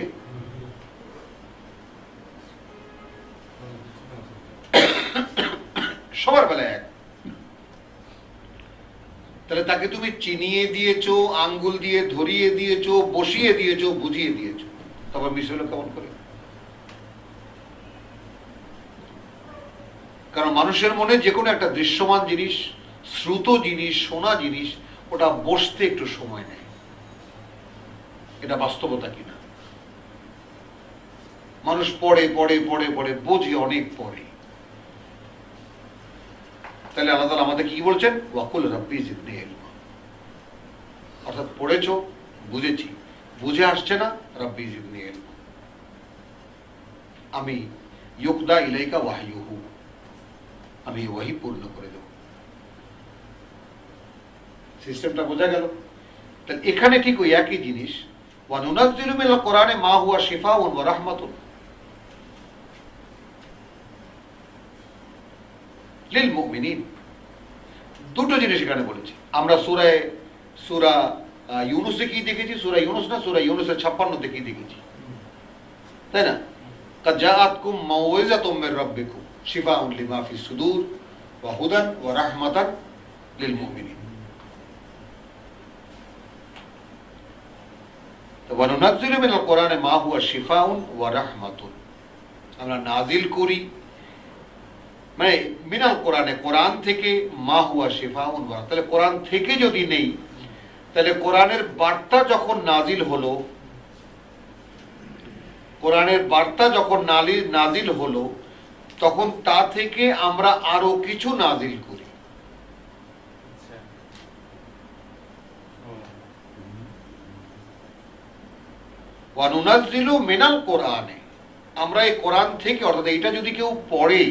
সবার বেলায় এক। তাহলে তাকে তুমি চিনিয়ে দিয়েছো, আঙ্গুল দিয়ে ধরিয়ে দিয়েছো, বসিয়ে দিয়েছো, বুঝিয়ে দিয়েছো, তারপর মিস হলো কেমন করে? কারণ মানুষের মনে যে কোনো একটা দৃশ্যমান জিনিস, শ্রুত জিনিস, শোনা জিনিস, ওটা বসতে একটু সময় নেয়। এটা বাস্তবতা কিনা? মানুষ পড়ে পড়ে পড়ে পড়ে বোঝে অনেক পড়ে। তাহলে আল্লাহ তাআলা আমাদের কি বলছেন, ওয়াকুল রাব্বি জিদনি ইলমা, অর্থাৎ পড়েছো, বুঝেছি, বুঝে আসছে না, রাব্বি জিদনি ইলমা, আমি ইউকদা ইলাইকা ওয়াহয়ুহু, আমি ওয়াহি পূর্ণ করে দেব। সিস্টেমটা বোঝা গেল? তাহলে এখানে ঠিক ওই একই জিনিস, ওয়া নুনাজ্জিলু মিনাল কোরআনে মা হুয়া শিফাউন ওয়া রাহমাতুন লিল মুমিনিন। দুটো জিনিস এখানে বলেছি আমরা। সূরা ইউনূসে কি দেখেছি? সূরা ইউনূস না, সূরা ইউনূসের 56-তে কি দেখেছি, তাই না? কাদ জাআতকুম মাউইযাতুম মির রাব্বিকুম শিফাউন লিমা ফিস সুদূর ওয়া হুদান ওয়া রাহমাতান লিল মুমিনিন। ওয়া নুনাজ্জিলু মিনাল কোরআনে মা হুয়া শিফাউন ওয়া রাহমাতুন, আমরা নাজিল করি মানে মিনাল কোরআনে, কোরআন থেকে মা হুয়া শিফাউন ওয়া, তাহলে কোরআন থেকে যদি নেই তাহলে কোরআনের বার্তা যখন নাজিল হলো, কোরআনের বার্তা যখন নাজিল হলো তখন তা থেকে আমরা আরো কিছু নাজিল করি। আচ্ছা। ও, ওয়া নুনাজ্জিলু মিনাল কোরআনে, আমরা এই কোরআন থেকে, অর্থাৎ এটা যদি কেউ পড়ে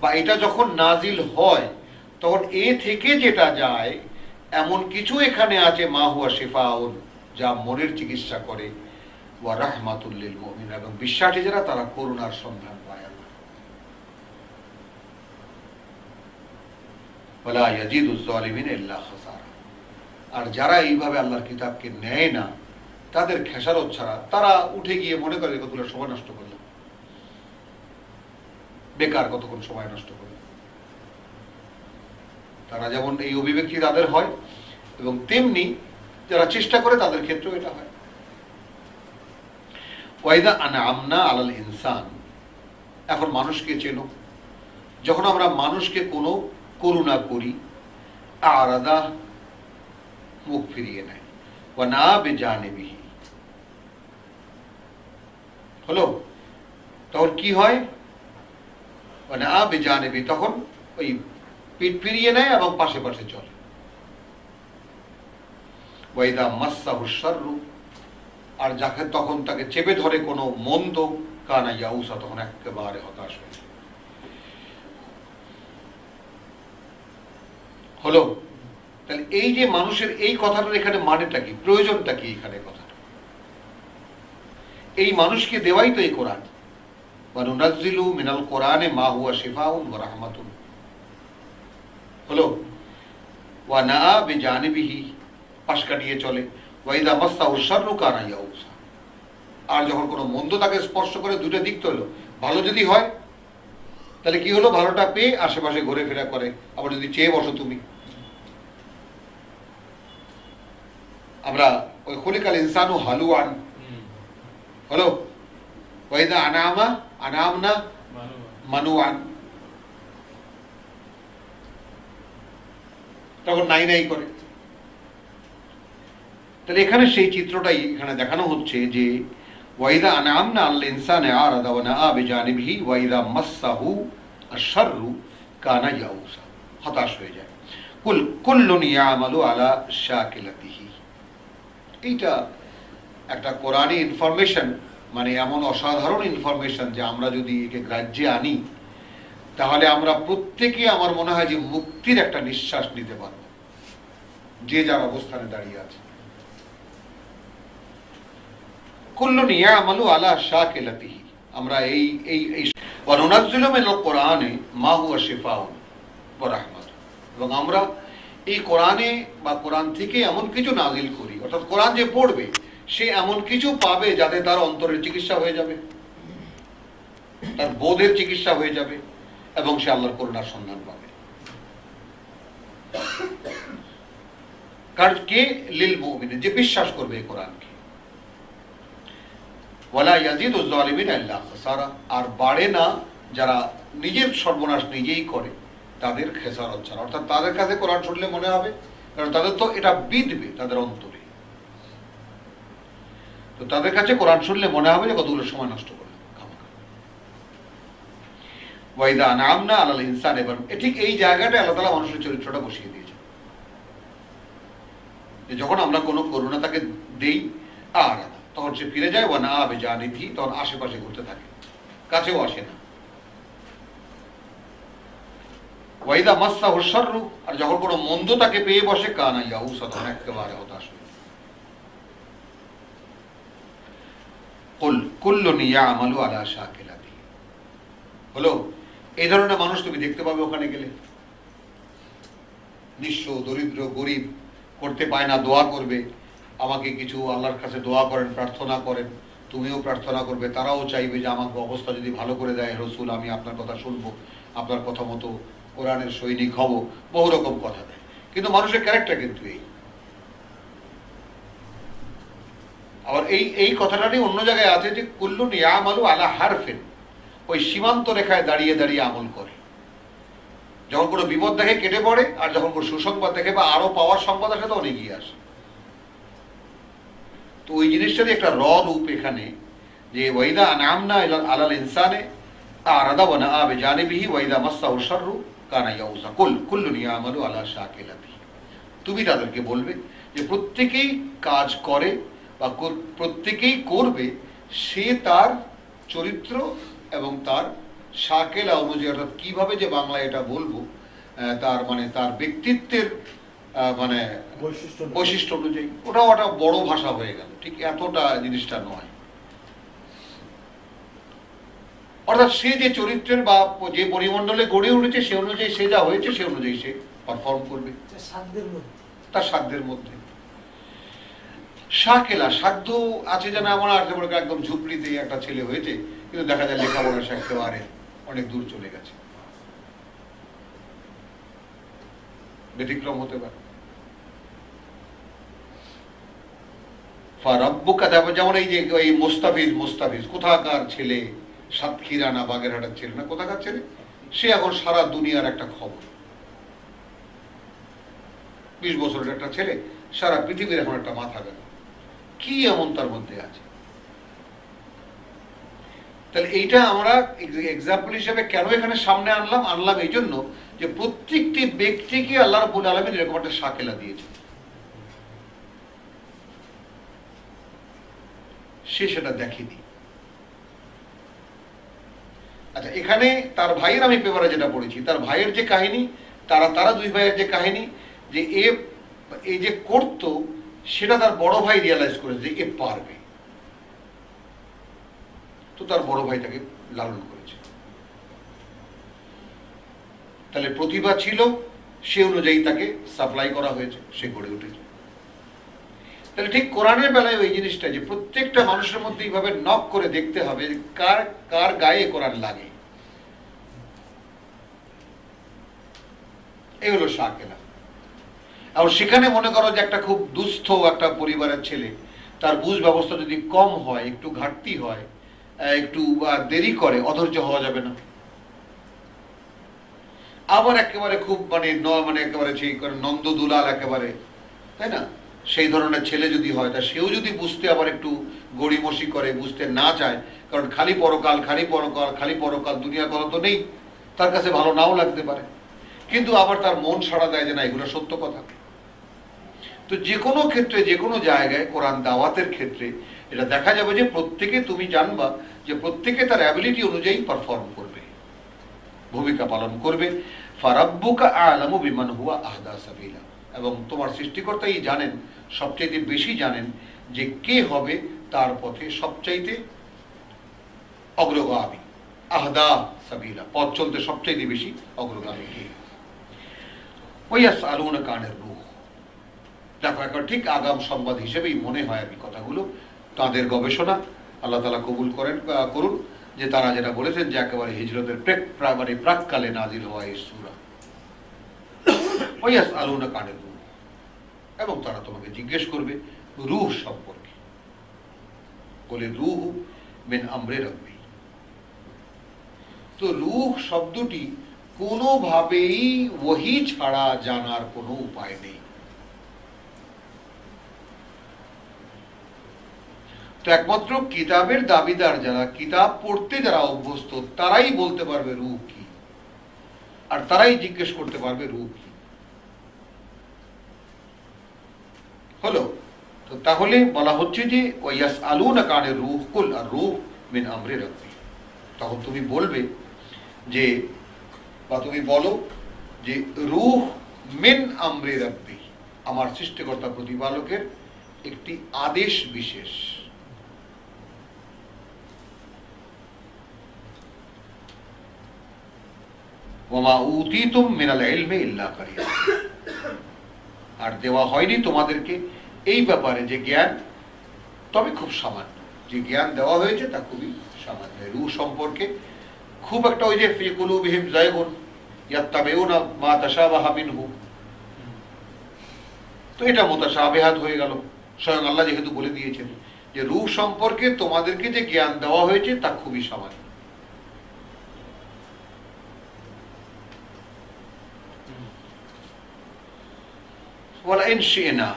বা এটা যখন নাজিল হয় তখন এ থেকে যেটা যায় এমন কিছু এখানে আছে মা হুয়া শিফাউন, যা মনের চিকিৎসা করে, ওয়া রাহমাতুল লিল মুমিন, এবং বিশ্বাসী যারা তারা করুণার সন্ধান পায়। ওয়ালা ইয়াজিদুজ জালিমিনা ইল্লা খাসারা, আর যারা এইভাবে আল্লাহর কিতাবকে নেয় না তাদের খেসারত ছাড়া, তারা উঠে গিয়ে মনে করে কতগুলো সময় নষ্ট করলাম, বেকার কতক্ষণ সময় নষ্ট করলাম। তারা যেমন এই অভিব্যক্তি তাদের হয় এবং তেমনি যারা চেষ্টা করে তাদের ক্ষেত্রেও এটা হয়। ওয়াইদা আনআমনা আলাল ইনসান, এখন মানুষকে চেনো, যখন আমরা মানুষকে কোনো করুণা করি, আরাদা, মুখ ফিরিয়ে নেয়, ওয়া না বিজানিবিহি, হলো তখন কি হয়, ওয়া না বিজানিবি, তখন ওই পিঠ ফিরিয়ে নেয় এবং পাশে পাশে চলে। ওয়াইদা মাসসাহু শাররু, আর যাকে তখন তাকে চেপে ধরে কোনো মন্দ, কানা ইয়াউসা, তখন একেবারে হতাশ হয়ে যায়। হলো, তাহলে এই যে মানুষের এই কথাটার এখানে মানেটা কি, প্রয়োজনটা কি এখানে কথাটা, এই মানুষকে দেওয়াই তো এই কোরআন। ওয়া নুনাজ্জিলু মিনাল কোরআনে মা হুয়া শিফাউন ওয়া রাহমাতুন, হলো, ওয়া না বিজানিবিহি, পাশ কাটিয়ে চলে, ওয়াইদা মাসসাহু শাররু কানা ইয়াউসা, আর যখন কোনো মন্দ তাকে স্পর্শ করে, দুটো দিক তো হলো, ভালো যদি হয় তাহলে কি হলো, ভালোটা পেয়ে আশেপাশে ঘুরে ফেরা করে, আবার যদি চেয়ে বসো তুমি, আমরা ওই খুলিকাল ইনসানু হালুয়ান, হলো, ওয়াইদা আনামনা মানুয়ান, তখন নাই নাই করে। তাহলে এখানে সেই চিত্রটাই এখানে দেখানো হচ্ছে যে ওয়াইদা আনআমনা আলাল ইনসানি আরাদা ওয়া নাআ বিজানিবিহি ওয়াইদা মাসসাহু আশ-শাররু কানা ইয়াউসা, হতাশ হয়ে যায়। কুল্লুন ইয়ামালু আলা শাকিলাতিহি, এইটা একটা কোরআনি ইনফরমেশন, মানে এমন অসাধারণ ইনফরমেশন যে আমরা যদি একে গ্রাহ্যে আনি তাহলে আমরা প্রত্যেকে, আমার মনে হয় যে মুক্তির একটা নিঃশ্বাস নিতে পারবো, যে যার অবস্থানে দাঁড়িয়ে আছে। কুল্লুন ইয়ামালু আলা শাকিলাতিহি, আমরা এই এই এই ওয়া নুনাজ্জিলু মিনাল কোরআনে মা হুয়া শিফাউন ওয়া রাহমাতুন, এবং আমরা এই কোরআনে বা কোরআন থেকে এমন কিছু নাজিল করি, অর্থাৎ কোরআন যে পড়বে সে এমন কিছু পাবে যাতে তার অন্তরের চিকিৎসা হয়ে যাবে, তার বোধের চিকিৎসা হয়ে যাবে, এবং সে আল্লাহর করুণার সন্ধান পাবে। কারণ কে, লিল মুমিন, যে বিশ্বাস করবে এই কোরআনকে। ওয়ালা ইয়াজিদুজ জালিমিনা ইল্লা খাসারা, আর বাড়ে না যারা নিজের সর্বনাশ নিজেই করে, তাদের খেসারত ছাড়া, অর্থাৎ তাদের কাছে কোরআন শুনলে মনে হবে, কারণ তাদের তো এটা বিধবে তাদের অন্তরে, তো তাদের কাছে কোরআন শুনলে মনে হবে যে কতগুলো সময় নষ্ট করলো খামাখা। ওয়াইদা আনআমনা আলাল ইনসান, এবার ঠিক এই জায়গাটায় আল্লাহ তাআলা মানুষের চরিত্রটা বসিয়ে দিয়েছে, যে যখন আমরা কোনো করুণা তাকে দেই আর তখন সে ফিরে যায়, ওয়া না বিজানিবিহি, তখন আশেপাশে ঘুরতে থাকে, কাছেও আসে না। ওয়াইদা মাসসাহু শাররু, আর যখন কোনো মন্দ তাকে পেয়ে বসে, কানা ইয়াউসা, তখন একেবারে হতাশ হয়ে যায়। কুল কুল্লুন ইয়ামালু আলা শাকিলাতিহি, হলো, এই ধরনের মানুষ তুমি দেখতে পাবে ওখানে গেলে, নিঃস্ব, দরিদ্র, গরিব, করতে পায় না, দোয়া করবে, আমাকে কিছু আল্লাহর কাছে দোয়া করেন, প্রার্থনা করেন, তুমিও প্রার্থনা করবে, তারাও চাইবে যে আমাকে অবস্থা যদি ভালো করে দেয় রসুল, আমি আপনার কথা শুনবো, আপনার কথা মতো কোরআনের সৈনিক হব, বহু রকম কথা দেয়। কিন্তু মানুষের ক্যারেক্টার কিন্তু এই, আবার এই কথাটারই অন্য জায়গায় আছে যে কুল্লুন ইয়ামালু আলা হারফিন, ওই সীমান্ত রেখায় দাঁড়িয়ে দাঁড়িয়ে আমল করে। যখন কোনো বিপদ দেখে কেটে পড়ে, আর যখন কোনো সুসংবাদ দেখে বা আরো পাওয়ার সংবাদ আসে তখন এগিয়ে আসে। তো ওই জিনিসটারই একটা রূপ এখানে, যে ওয়াইদা আনআমনা আলাল ইনসানে আরাদা ওয়া নাআ বিজানিবিহি ওয়াইদা মাসসাহু শাররু কানা ইয়াউসা কুল্লুন ইয়ামালু আলা শাকিলাতি। তুমি তাদেরকে বলবে যে প্রত্যেকেই কাজ করে বা প্রত্যেকেই করবে সে তার চরিত্র এবং তার শাকেলা অনুযায়ী, অর্থাৎ কিভাবে যে বাংলায় এটা বলবো, তার মানে তার ব্যক্তিত্বের মানে বৈশিষ্ট্য অনুযায়ী। ওটা বড় ভাষা হয়ে গেল, ঠিক এতটা জিনিসটা নয়। অর্থাৎ সে যে চরিত্রের বা যে পরিমণ্ডলে গড়ে উঠেছে সে অনুযায়ী, সে যা হয়েছে সে অনুযায়ী সে পারফর্ম করবে তার সাধ্যের মধ্যে। শাকেলা সাধ্য আছে যেন এমন আর একদম ঝুপড়িতে একটা ছেলে হয়েছে, কিন্তু দেখা যায় লেখাপড়া সে একেবারে অনেক দূর চলে গেছে, ব্যতিক্রম হতে পারে। ফারাব্বুকা, যেমন এই যে এই মোস্তাফিজ কোথাকার ছেলে, সাতক্ষীরা না বাগেরহাটের ছেলে না, কোথাকার ছেলে, সে এখন সারা দুনিয়ার একটা খবর। 20 বছরের একটা ছেলে সারা পৃথিবীর এখন একটা মাথা গেল, কি এমন তার মধ্যে আছে? তাহলে এইটা আমরা এক্সাম্পল হিসেবে কেন এখানে সামনে আনলাম এই জন্য যে প্রত্যেকটি ব্যক্তিকে আল্লাহ রাব্বুল আলামিন এরকম একটা শাকেলা দিয়েছে, সে সেটা দেখেনি। আচ্ছা, এখানে তার ভাইয়ের আমি পেপারে যেটা পড়েছি, তার ভাইয়ের যে কাহিনী, তারা দুই ভাইয়ের যে কাহিনী, যে এই যে করত সেটা তার বড় ভাই রিয়ালাইজ করেছে যে এ পারবে, তো তার বড় ভাই তাকে লালন করেছে। তাহলে প্রতিভা ছিল, সে অনুযায়ী তাকে সাপ্লাই করা হয়েছে, সে গড়ে উঠেছে। তাহলে ঠিক কোরআনের বেলায় ওই জিনিসটা, যে প্রত্যেকটা মানুষের মধ্যে এইভাবে নক করে দেখতে হবে কার কার গায়ে কোরআন লাগে, এই হলো শাকেলা। আর সেখানে মনে করো যে একটা খুব দুস্থ একটা পরিবারের ছেলে, তার বুঝ ব্যবস্থা যদি কম হয়, একটু ঘাটতি হয়, একটু দেরি করে, অধৈর্য হওয়া যাবে না। আবার একেবারে খুব মানে একেবারে সেই নন্দ দুলাল একেবারে, তাই না, সেই ধরনের ছেলে যদি হয়, তা সেও যদি বুঝতে আবার একটু গড়িমসি করে, বুঝতে না চায়, কারণ খালি পরকাল দুনিয়ার কথা তো নেই, তার কাছে ভালো নাও লাগতে পারে, কিন্তু আবার তার মন সাড়া দেয় যে না এগুলো সত্য কথা। তো যে কোনো ক্ষেত্রে, যে কোনো জায়গায় কোরআন দাওয়াতের ক্ষেত্রে এটা দেখা যাবে যে প্রত্যেকে, তুমি জানবা যে প্রত্যেকে তার অ্যাবিলিটি অনুযায়ী পারফর্ম করবে, ভূমিকা পালন করবে। ফারাব্বুকা আ'লামু বিমান হুয়া আহদা সাবিলা, এবং তোমার সৃষ্টিকর্তাই জানেন, সবচাইতে বেশি জানেন যে কে হবে তার পথে সবচাইতে অগ্রগামী। আহদা সাবিলা, পথ চলতে সবচাইতে বেশি অগ্রগামী কে। ওয়াসআলুনাকা আনির রূহ, দেখো একবার ঠিক আগাম সংবাদ হিসেবেই মনে হয় আমি কথাগুলো, তাদের গবেষণা আল্লাহ তাআলা কবুল করুন, যে তারা যেটা বলেছেন যে একেবারে হিজরতের প্রাককালে নাজিল হওয়া এই সূরা। ওয়াসআলুনাকা আনির রূহ, এবং তারা তোমাকে জিজ্ঞেস করবে রূহ সম্পর্কে। বলে রূহ মিন আমরি রাব্বি, তো রূহ শব্দটি কোনোভাবেই ওহী ছাড়া জানার কোনো উপায় নেই। তো একমাত্র কিতাবের দাবিদার যারা, কিতাব পড়তে যারা অভ্যস্ত, তারাই বলতে পারবে রূহ কি, আর তারাই জিজ্ঞেস করতে পারবে রূহ কি। হলো, তো তাহলে বলা হচ্ছে যে ওয়াসআলুনাকা আনির রূহ কুল আর রূহ মিন আমরি রাব্বি, তখন তুমি বলবে যে, বা তুমি বলো যে রূহ মিন আমরি রাব্বি, আমার সৃষ্টিকর্তা প্রতিপালকের একটি আদেশ বিশেষ। ওয়ামা উতীতুম মিনাল ইলমি ইল্লা কালিলা, আর দেওয়া হয়নি তোমাদেরকে এই ব্যাপারে যে জ্ঞান, তবে খুব সামান্য, যে জ্ঞান দেওয়া হয়েছে তা খুবই সামান্য। রূহ সম্পর্কে খুব একটা ওই যে ফি কুলুবিহিম যায়গুন ইয়াত্তাবিউনা মা তাশাবাহা মিনহু, তো এটা মুতাশাবিহাত হয়ে গেল, স্বয়ং আল্লাহ যেহেতু বলে দিয়েছেন যে রূহ সম্পর্কে তোমাদেরকে যে জ্ঞান দেওয়া হয়েছে তা খুবই সামান্য। ওয়ালাইন শি'না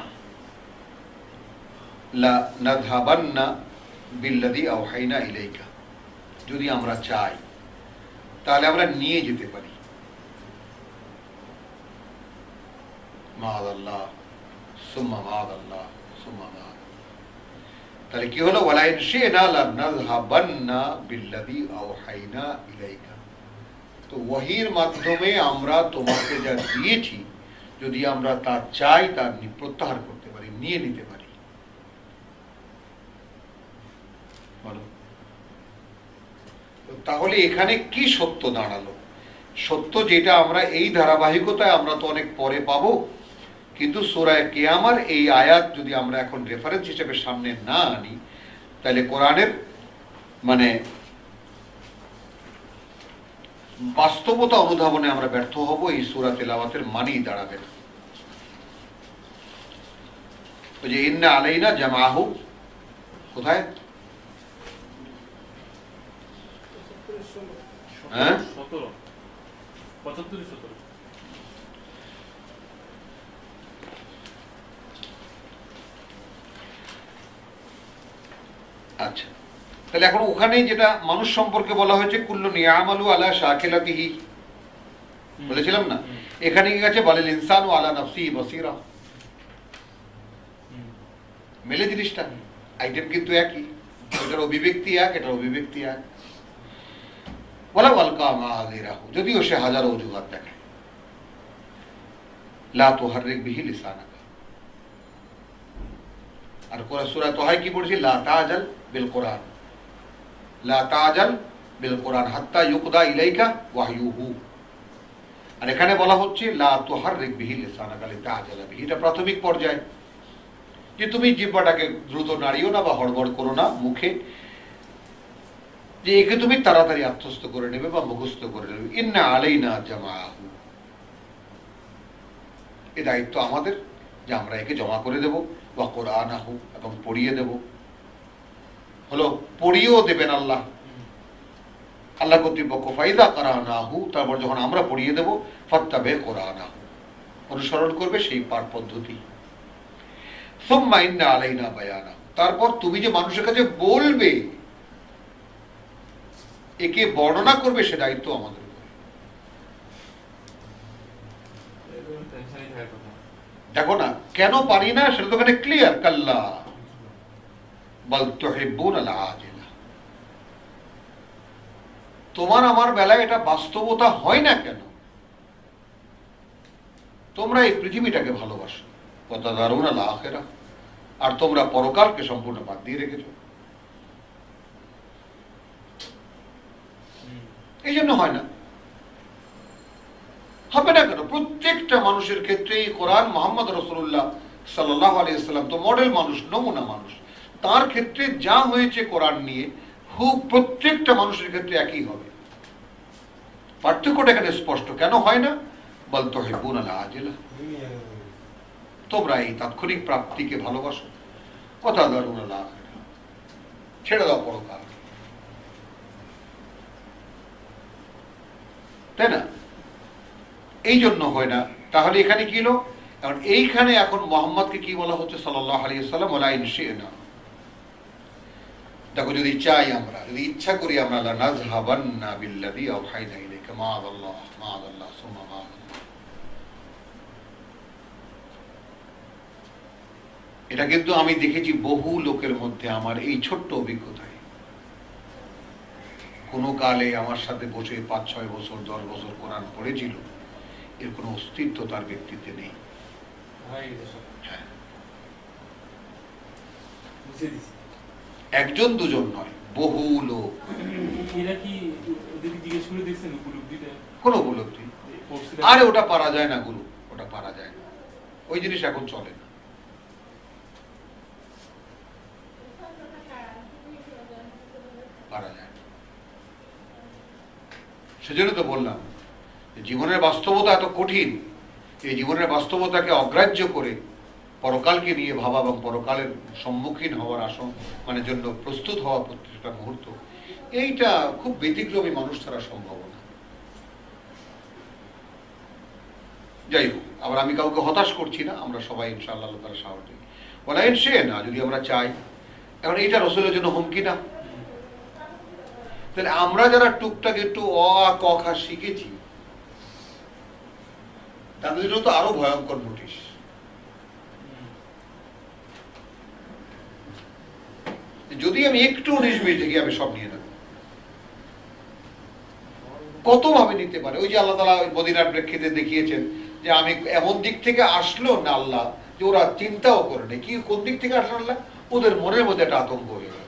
লানাযহাবান্না বিল্লাযী আওহাইনা ইলাইকা, যদি আমরা চাই তাহলে আমরা নিয়ে যেতে পারি। মাআযাল্লাহ সুম্মা মাআযাল্লাহ সুম্মা মাআযাল্লাহ। তাহলে কি হলো? ওয়ালাইন শি'না লানাযহাবান্না বিল্লাযী আওহাইনা ইলাইকা। তো ওহীর মাধ্যমে আমরা তোমাকে যা দিয়েছি, যদি আমরা তা চাই তা প্রত্যাহার করতে পারি, নিয়ে নিতে পারি। বলো, তাহলে এখানে কি সত্য দাঁড়ালো? সত্য যেটা আমরা এই ধারাবাহিকতায় আমরা তো অনেক পরে পাবো, কিন্তু সূরা কিয়ামার এই আয়াত যদি আমরা এখন রেফারেন্স হিসেবে সামনে না আনি, তাহলে কোরআনের মানে বাস্তবতা অনুধাবনে আমরা ব্যর্থ হব, এই সূরা তেলাওয়াতের মানেই দাঁড়াবে না। ওই যে ইন্না আলাইনা জামাহু, কোথায়? হ্যাঁ, 75-17। আচ্ছা, তাহলে এখন ওখানে যেটা মানুষ সম্পর্কে বলা হয়েছে কুল্লুন ইয়ামালু আলা শাকিলাতিহি, বলেছিলাম না? এখানে কি আছে? বালিল ইনসানু আলা নাফসিহি বাসীরা। মেলে জিনিসটা, আইটেম কিন্তু একই, এটার অভিব্যক্তি এক, এটার অভিব্যক্তি এক। ওয়ালাউ আলকা মাআযিরাহু, যদিও সে হাজারো অজুহাত দেখায়। লা তুহাররিক বিহি লিসানাকা। আর কোরআন সূরা তোহায় কি পড়ছি? লা তাজাল বিল কোরআন, লা তাজাল বিল কোরআন হাত্তা ইউকদা ইলাইকা ওয়াহয়ুহু। আর এখানে বলা হচ্ছে লা তুহাররিক বিহি লিসানাকা লিতাজালা বিহি। এটা প্রাথমিক পর্যায়ে, যে তুমি জিহ্বাটাকে দ্রুত নাড়িও না বা হড়বড় করো না মুখে, যে একে তুমি তাড়াতাড়ি আত্মস্থ করে নেবে বা মুখস্থ করে নেবে। ইন্না আলাইনা জামাহু, এ দায়িত্ব আমাদের যে আমরা একে জমা করে দেব, ওয়া কুরআনাহু, এবং পড়িয়ে দেব। হলো, পড়িয়েও দেবেন আল্লাহ, আল্লাহ কর্তৃপক্ষ। ফাইদা কারানাহু, তারপর যখন আমরা পড়িয়ে দেব, ফাত্তাবে কুরআনাহু, অনুসরণ করবে সেই পাঠ পদ্ধতি। সুম্মা ইন্না আলাইনা বায়ানা, তারপর তুমি যে মানুষের কাছে বলবে, একে বর্ণনা করবে, সে দায়িত্ব আমাদের। দেখো না কেন পারি না, সেটা তো এখানে ক্লিয়ার। কাল্লা বাল তুহিব্বুনাল আজিলা। তোমার আমার বেলায় এটা বাস্তবতা হয় না কেন? তোমরা এই পৃথিবীটাকে ভালোবাসো, ওয়া তাযারুনাল আখিরাহ, আর তোমরা পরকালকে সম্পূর্ণ বাদ দিয়ে রেখেছো। এই জন্য হয় না। হবে না কেন? প্রত্যেকটা মানুষের ক্ষেত্রেই কোরআন, মুহাম্মদ রাসূলুল্লাহ সাল্লাল্লাহু আলাইহি ওয়াসাল্লাম তো মডেল মানুষ, নমুনা মানুষ। তার ক্ষেত্রে যা হয়েছে কোরআন নিয়ে, প্রত্যেকটা মানুষের ক্ষেত্রে একই হবে। পার্থক্যটা এখানে স্পষ্ট। কেন হয় না? বাল তুহিব্বুনাল আজিলা, তোমরা এই তাৎক্ষণিক প্রাপ্তিকে ভালোবাসো। ওয়া তাযারুনাল আখিরাহ, ছেড়ে দাও পরকাল, তাই না? এই জন্য হয় না। তাহলে এখানে কি হলো? কারণ এইখানে এখন মুহাম্মদকে কি বলা হচ্ছে সাল্লাল্লাহু আলাইহি ওয়াসাল্লাম? ওয়ালাইন শি'না, দেখো যদি চাই আমরা, যদি ইচ্ছা করি আমরা, লানাযহাবান্না বিল্লাযী আওহাইনা ইলাইকা মাআযাল্লাহ মাআযাল্লাহ সুম্মা মাআযাল্লাহ। এটা কিন্তু আমি দেখেছি বহু লোকের মধ্যে, আমার এই ছোট্ট অভিজ্ঞতায়। কোনো কালে আমার সাথে বসে 5-6 বছর 10 বছর কোরআন পড়েছিল, এর কোনো অস্তিত্ব তার ব্যক্তিত্বে নেই। হ্যাঁ, একজন দুজন নয়, বহু লোক। কোন উপলব্ধি? আরে ওটা পারা যায় না গুরু, ওটা পারা যায় না, ওই জিনিস এখন চলে না। পারা যায় না। সেজন্য তো বললাম জীবনের বাস্তবতা এত কঠিন, এই জীবনের বাস্তবতাকে অগ্রাহ্য করে পরকালকে নিয়ে ভাবা এবং পরকালের সম্মুখীন হওয়ার মানে জন্য প্রস্তুত হওয়া প্রত্যেকটা মুহূর্ত, এইটা খুব ব্যতিক্রমী মানুষ ছাড়া সম্ভব না। যাই হোক, আবার আমি কাউকে হতাশ করছি না, আমরা সবাই ইনশাআল্লাহ আল্লাহ তাআলা সাহায্য বলেন সে না, যদি আমরা চাই। এখন এইটা রসুলের জন্য হুমকি না? তাহলে আমরা যারা টুকটাক একটু অ আ ক খ শিখেছি, তাদের জন্য তো আরো ভয়ঙ্কর নোটিশ। যদি আমি একটু 19 মিনিট থেকে আমি সব নিয়ে নেব, কত ভাবে নিতে পারে। ওই যে আল্লাহ তাআলা মদিনার প্রেক্ষিতে দেখিয়েছেন যে আমি এমন দিক থেকে আসলো না আল্লাহ যে ওরা চিন্তাও করে নেই, কি কোন দিক থেকে আসলো আল্লাহ, ওদের মনের মধ্যে একটা আতঙ্ক হয়ে গেল।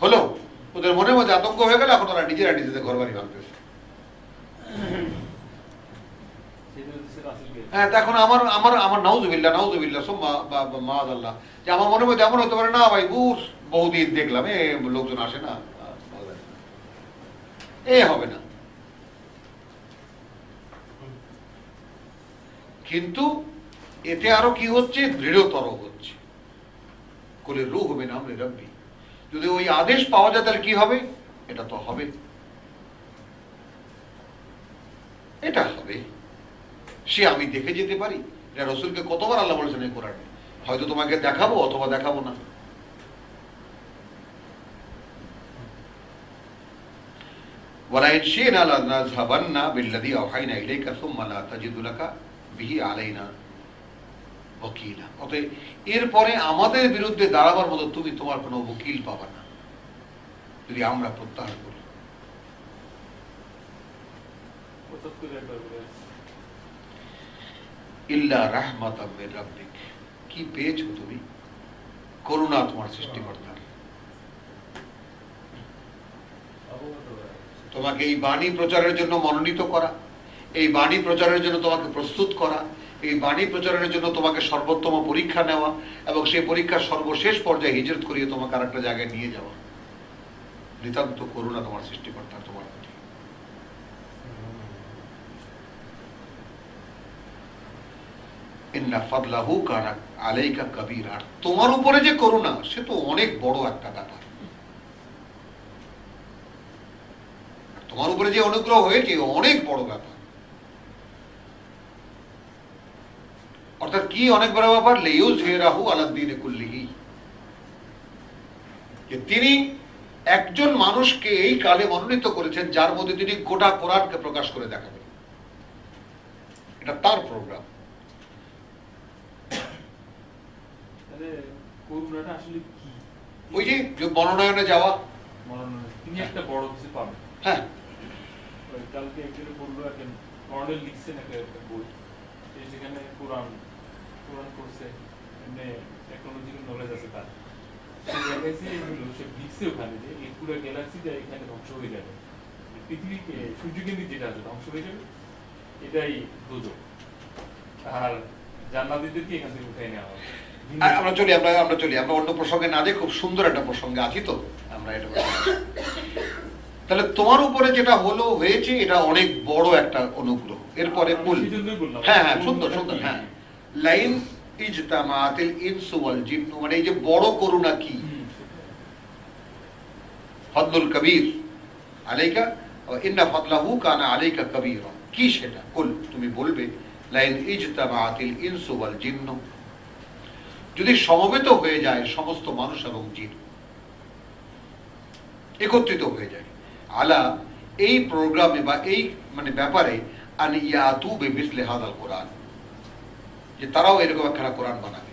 হলো ওদের মনের মধ্যে আতঙ্ক হয়ে গেল, এখন ওরা নিজেরা নিজেদের ঘর বাড়ি ভাঙতেছে। হ্যাঁ, এখন আমার আমার আমার নাউজুবিল্লাহ নাউজুবিল্লাহ মাআযাল্লাহ, যে আমার মনের মধ্যে এমন হতে পারে না ভাই বহুদিন দেখলাম লোকজন আসে না, হবে না। কিন্তু এতে আরো কি হচ্ছে, দৃঢ়তর হচ্ছে। কুলির রূহ মিন আমরি রাব্বি, যদি ওই আদেশ পাওয়া যায় তাহলে কি হবে, এটা তো হবে, এটা হবে। সে আমি দেখে যেতে পারি। এটা রসুলকে কতবার আল্লাহ বলেছেন এই কোরআনে, হয়তো তোমাকে দেখাবো অথবা দেখাবো না। ওয়ালাইন শি'না লানাযহাবান্না বিল্লাযী আওহাইনা ইলাইকা সুম্মা লা তাজিদু লাকা বিহি আলাইনা ওয়াকিলা। অতএব এরপরে আমাদের বিরুদ্ধে দাঁড়াবার মতো তুমি তোমার কোনো উকিল পাবা না যদি আমরা প্রত্যাহার করি। ইল্লা রাহমাতাম মির রাব্বিক, কি পেয়েছো তুমি? করুণা তোমার সৃষ্টিকর্তার। তোমাকে এই বাণী প্রচারের জন্য মনোনীত করা, এই বাণী প্রচারের জন্য তোমাকে প্রস্তুত করা, এই বাণী প্রচারের জন্য তোমাকে সর্বোত্তম পরীক্ষা নেওয়া এবং সেই পরীক্ষার সর্বশেষ পর্যায়ে হিজরত করিয়ে তোমাকে আরেকটা জায়গায় নিয়ে যাওয়া, নিতান্ত করুণা তোমার সৃষ্টিকর্তা তোমার প্রতি। ইন্না ফাদলাহু কানা আলাইকা কাবীরা, আর তোমার উপরে যে করুণা সে তো অনেক বড় একটা ব্যাপার। তোমার উপরে যে অনুগ্রহ হয়েছে অনেক বড় ব্যাপার। অর্থাৎ কি অনেক বড় ব্যাপার, লিইউযহিরাহু আলাদ-দীনি কুল্লিহি, যে তিনি একজন মানুষকে এই কালে মনোনীত করেছেন যার মধ্যে তিনি গোটা কোরআনকে প্রকাশ করে দেখাবেন। এটা তার প্রোগ্রাম। করুণাটা আসলে কি? ওই যে মনোনয়নে যাওয়া, তিনি একটা বড় কিছু পাবেন। হ্যাঁ, কালকে একজন বললো, একজন মডেল লিখছেন একটা বই, সেখানে কোরআন করছে, এমনি টেকনোলজিক্যাল নলেজ আছে তার। সে লিখছে ওখানে যে এই পুরো গ্যালাক্সিটা এখানে ধ্বংস হয়ে যাবে, পৃথিবীকে সূর্যকেন্দ্রিক যেটা আছে ধ্বংস হয়ে যাবে, এটাই দোজখ, আর জান্নাতীদেরকে এখান থেকে উঠাই নেওয়া হবে। আমরা চলি আমরা অন্য প্রসঙ্গে না যে খুব সুন্দর একটা প্রসঙ্গে আছি, তো আমরা এটা তাহলে তোমার উপরে যেটা হয়েছে এটা অনেক বড় একটা অনুগ্রহ। এরপরে হ্যাঁ হ্যাঁ, সুন্দর সুন্দর, হ্যাঁ, লাইন ইজতামাআতিল ইনসু ওয়াল জিন্নু, মানে এই যে বড় করুণা কি, ফাদলুল কবীর আলাইকা ওয়া ইন্না ফাদলাহু কানা আলাইকা কবীরা, কি সেটা? কুল, তুমি বলবে, লাইন ইজতামাআতিল ইনসু ওয়াল জিন্নু, যদি সমবেত হয়ে যায় সমস্ত মানুষ এবং জিন, একত্রিত হয়ে যায়, আলা এই প্রোগ্রামে বা এই মানে ব্যাপারে, আন ইয়াতু বিমিসলি হাযাল কোরআন, যে তারাও এরকম একটা কোরআন বানাবে।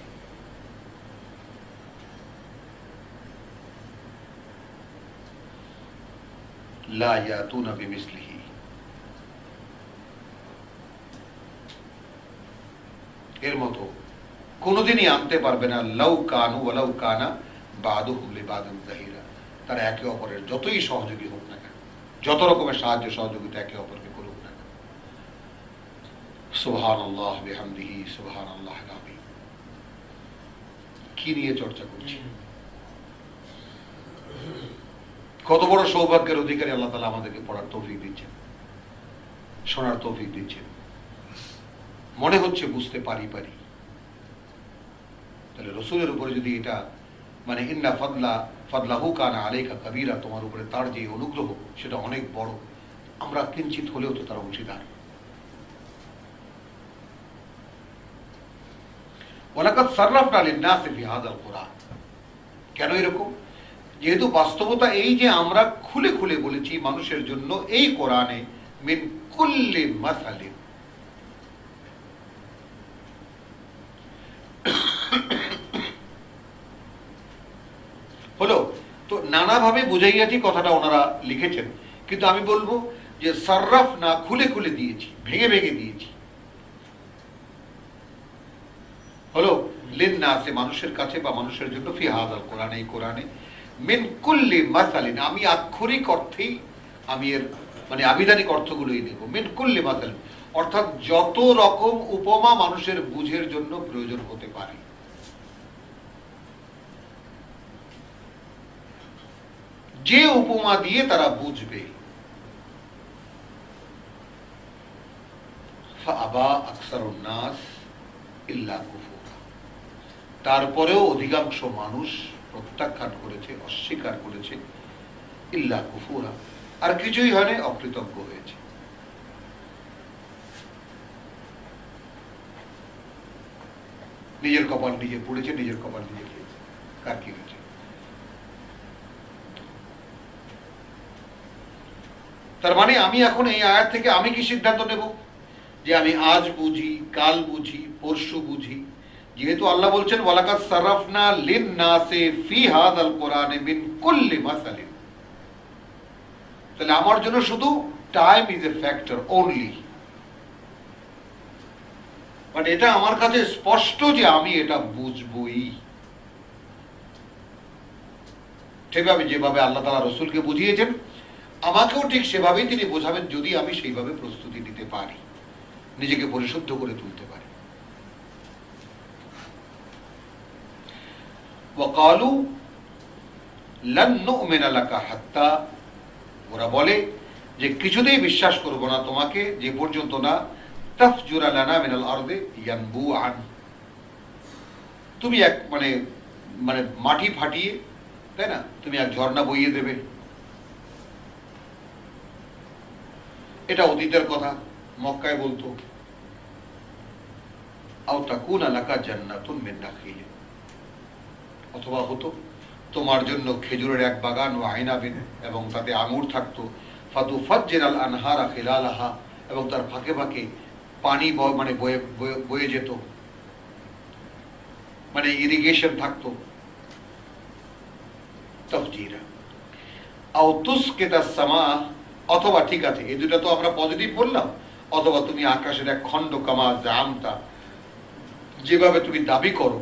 লা ইয়াতুনা বিমিসলিহি, এর মতো কোনোদিনই আনতে পারবে না। লাউ কানু ওয়ালাউ কানা বাদুহুম লিবাদিন যাহিরা, তারা একে অপরের যতই সহযোগী হোক না কেন, যত রকমের সাহায্য সহযোগিতা একে অপরকে করুক না কেন। সুবহানাল্লাহ বিহামদিহি সুবহানাল্লাহিল আযীম। কি নিয়ে চর্চা করছি, কত বড় সৌভাগ্যের অধিকারী আল্লাহ তাআলা আমাদেরকে পড়ার তৌফিক দিচ্ছেন। শোনার তৌফিক দিচ্ছেন, মনে হচ্ছে বুঝতে পারি। তাহলে রসুলের উপরে যদি এটা মানে ইন্না ফাদলাহু কানা আলাইকা কাবীরা, তোমার উপরে তার যে অনুগ্রহ সেটা অনেক বড়, আমরা কিঞ্চিত হলেও তো তার অংশীদার। ওয়ালাকাদ সাররাফনা লিন-নাসি ফি হাযাল কুরআন। কেন এরকম? যেহেতু বাস্তবতা এই যে আমরা খুলে খুলে বলেছি মানুষের জন্য এই কোরআনে মিন কুল্লি মাসালিন, হলো তো নানাভাবে বুঝাইয়াছি, কথাটা ওনারা লিখেছেন, কিন্তু আমি বলবো যে সাররাফ না, খুলে খুলে দিয়েছি, ভেঙে ভেঙে দিয়েছি। হলো লিন-নাসি, মানুষের কাছে বা মানুষের জন্য, ফি হাযাল কোরআন, এই কোরআনে, মিন কুল্লি মাসালিন, আমি আক্ষরিক অর্থেই আমি এর মানে আবিধানিক অর্থগুলোই নেব। মিন কুল্লি মাসালিন অর্থাৎ যত রকম উপমা মানুষের বুঝের জন্য প্রয়োজন হতে পারে, যে উপমা দিয়ে তারা বুঝবে। ফাআবা আকসারুন নাস ইল্লা কুফুরা, তারপরেও অধিকাংশ মানুষ প্রত্যাখ্যান করেছে, অস্বীকার করেছে, ইল্লা কুফুরা, আর কিছুই হয়নি, অকৃতজ্ঞ হয়েছে। নিজের কপাল নিজে পুড়েছে, নিজের কপাল নিজে খেয়েছে, কার কি হয়েছে? তার মানে আমি এখন এই আয়াত থেকে আমি কি সিদ্ধান্ত নেব যে আমি আজ বুঝি, কাল বুঝি, পরশু বুঝি? যেহেতু আল্লাহ বলছেন ওয়ালাকাদ সাররাফনা লিন-নাসি ফি হাযাল কোরআনি মিন কুল্লি মাসালিন, তাহলে আমার জন্য শুধু time is a factor only, but এটা আমার কাছে স্পষ্ট যে আমি এটা বুঝবই। ঠিকভাবে যেভাবে আল্লাহ তাআলা রাসূলকে বুঝিয়েছেন, আমাকেও ঠিক সেভাবেই তিনি বোঝাবেন, যদি আমি সেইভাবে প্রস্তুতি নিতে পারি, নিজেকে পরিশুদ্ধ করে তুলতে পারি। ওয়াকালু লান নু'মিনা লাকা হাত্তা, ওরা বলে যে কিছুতেই বিশ্বাস করব না তোমাকে যে পর্যন্ত না তাফজুরা লানা মিনাল আরদি ইয়ানবুআন, তুমি এক মানে মানে মাটি ফাটিয়ে, তাই না, তুমি এক ঝর্ণা বইয়ে দেবে। এটা অতীতের কথা, মক্কায় বলতো। আও তাকুনা লাকা জান্নাতুন মিন নাখিল, অথবা হতো তোমার জন্য খেজুরের এক বাগান, ও আইনাবিন, এবং তাতে আঙুর থাকতো, ফাতুফাজ্জিরাল আনহারা খিলালাহা, এবং তার ফাঁকে ফাঁকে পানি মানে বয়ে যেত, মানে ইরিগেশন থাকতো। তাফজিরা আও তুসকিতাস সামা, অথবা ঠিক আছে এই দুটো তো আমরা পজিটিভ বললাম, অথবা তুমি আকাশের এক খণ্ড কামা জামতা, যেভাবে তুমি দাবি করো,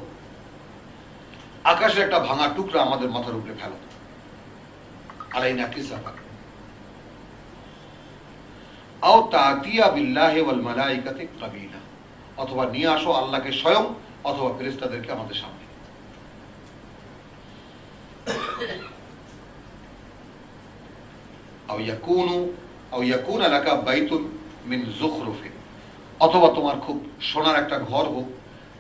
আকাশের একটা ভাঙা টুকরা আমাদের মাথার উপরে ফেলো, আলাইনা কিসাফা, আও তাতিয়া বিল্লাহি ওয়াল মালাইকাতি কাবিলা, অথবা নিয়ে আসো আল্লাহকে স্বয়ং অথবা ফেরেশতাদেরকে আমাদের সামনে। আও ইয়াকুনা লাকা বাইতুন মিন যুখরুফিন, অথবা তোমার খুব সোনার একটা ঘর হোক,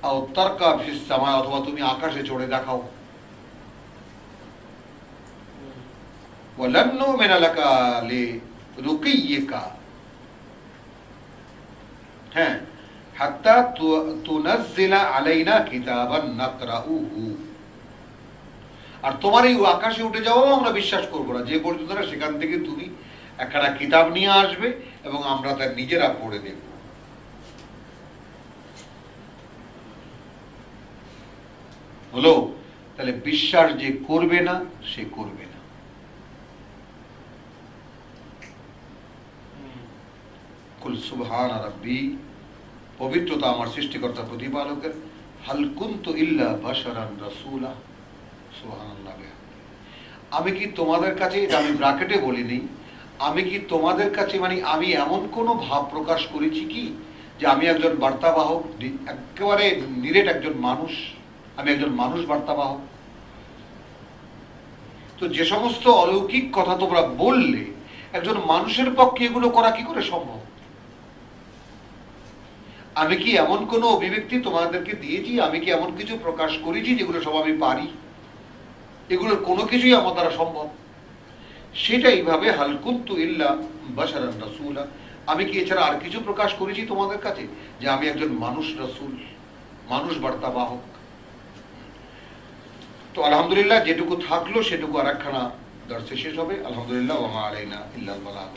আও তারকা ফিস সামা, অথবা তুমি আকাশে চড়ে দেখাও। ওয়ালান নুমিনা লাকা লিরুকিয়িকা, হ্যাঁ, হাত্তা তুনাজ্জিলা আলাইনা কিতাবান নাকরাউহু, আর তোমার এই আকাশে উঠে যাওয়াও আমরা বিশ্বাস করবো না যে পর্যন্ত না সেখান থেকে তুমি একটা কিতাব নিয়ে আসবে এবং আমরা তার নিজেরা পড়ে দেব। হলো, তাহলে বিশ্বাস যে করবে না সে করবে না। কুল সুবহান রাব্বি, পবিত্রতা আমার সৃষ্টিকর্তা প্রতিপালকের, হাল কুনতু ইল্লা বাশারান রাসূলা, সুবহানাল্লাহ। আমি কি তোমাদের কাছে, এটা আমি ব্র্যাকেটে বলিনি, আমি কি তোমাদের কাছে মানে আমি এমন কোনো ভাব প্রকাশ করেছি কি যে আমি একজন বার্তাবাহক, একেবারে নিরেট একজন মানুষ, আমি একজন মানুষ বার্তাবাহক? তো যে সমস্ত অলৌকিক কথা তোমরা বললে, একজন মানুষের পক্ষে এগুলো করা কি করে সম্ভব? আমি কি এমন কোনো অভিব্যক্তি তোমাদেরকে দিয়েছি, আমি কি এমন কিছু প্রকাশ করেছি যেগুলো সব আমি পারি? এগুলোর কোনো কিছুই আমার দ্বারা সম্ভব? সেটা এইভাবে হালকুন্তু ইল্লা বাশারান রাসূলা, আমি কি এছাড়া আর কিছু প্রকাশ করেছি তোমাদের কাছে যে আমি একজন মানুষ রাসূল, মানুষ বার্তাবাহক? তো আলহামদুলিল্লাহ যেটুকু থাকলো সেটুকু আর একখানা দর্শে শেষ হবে। আলহামদুলিল্লাহ ওয়া মা আলাইনা ইল্লাল বালাগ।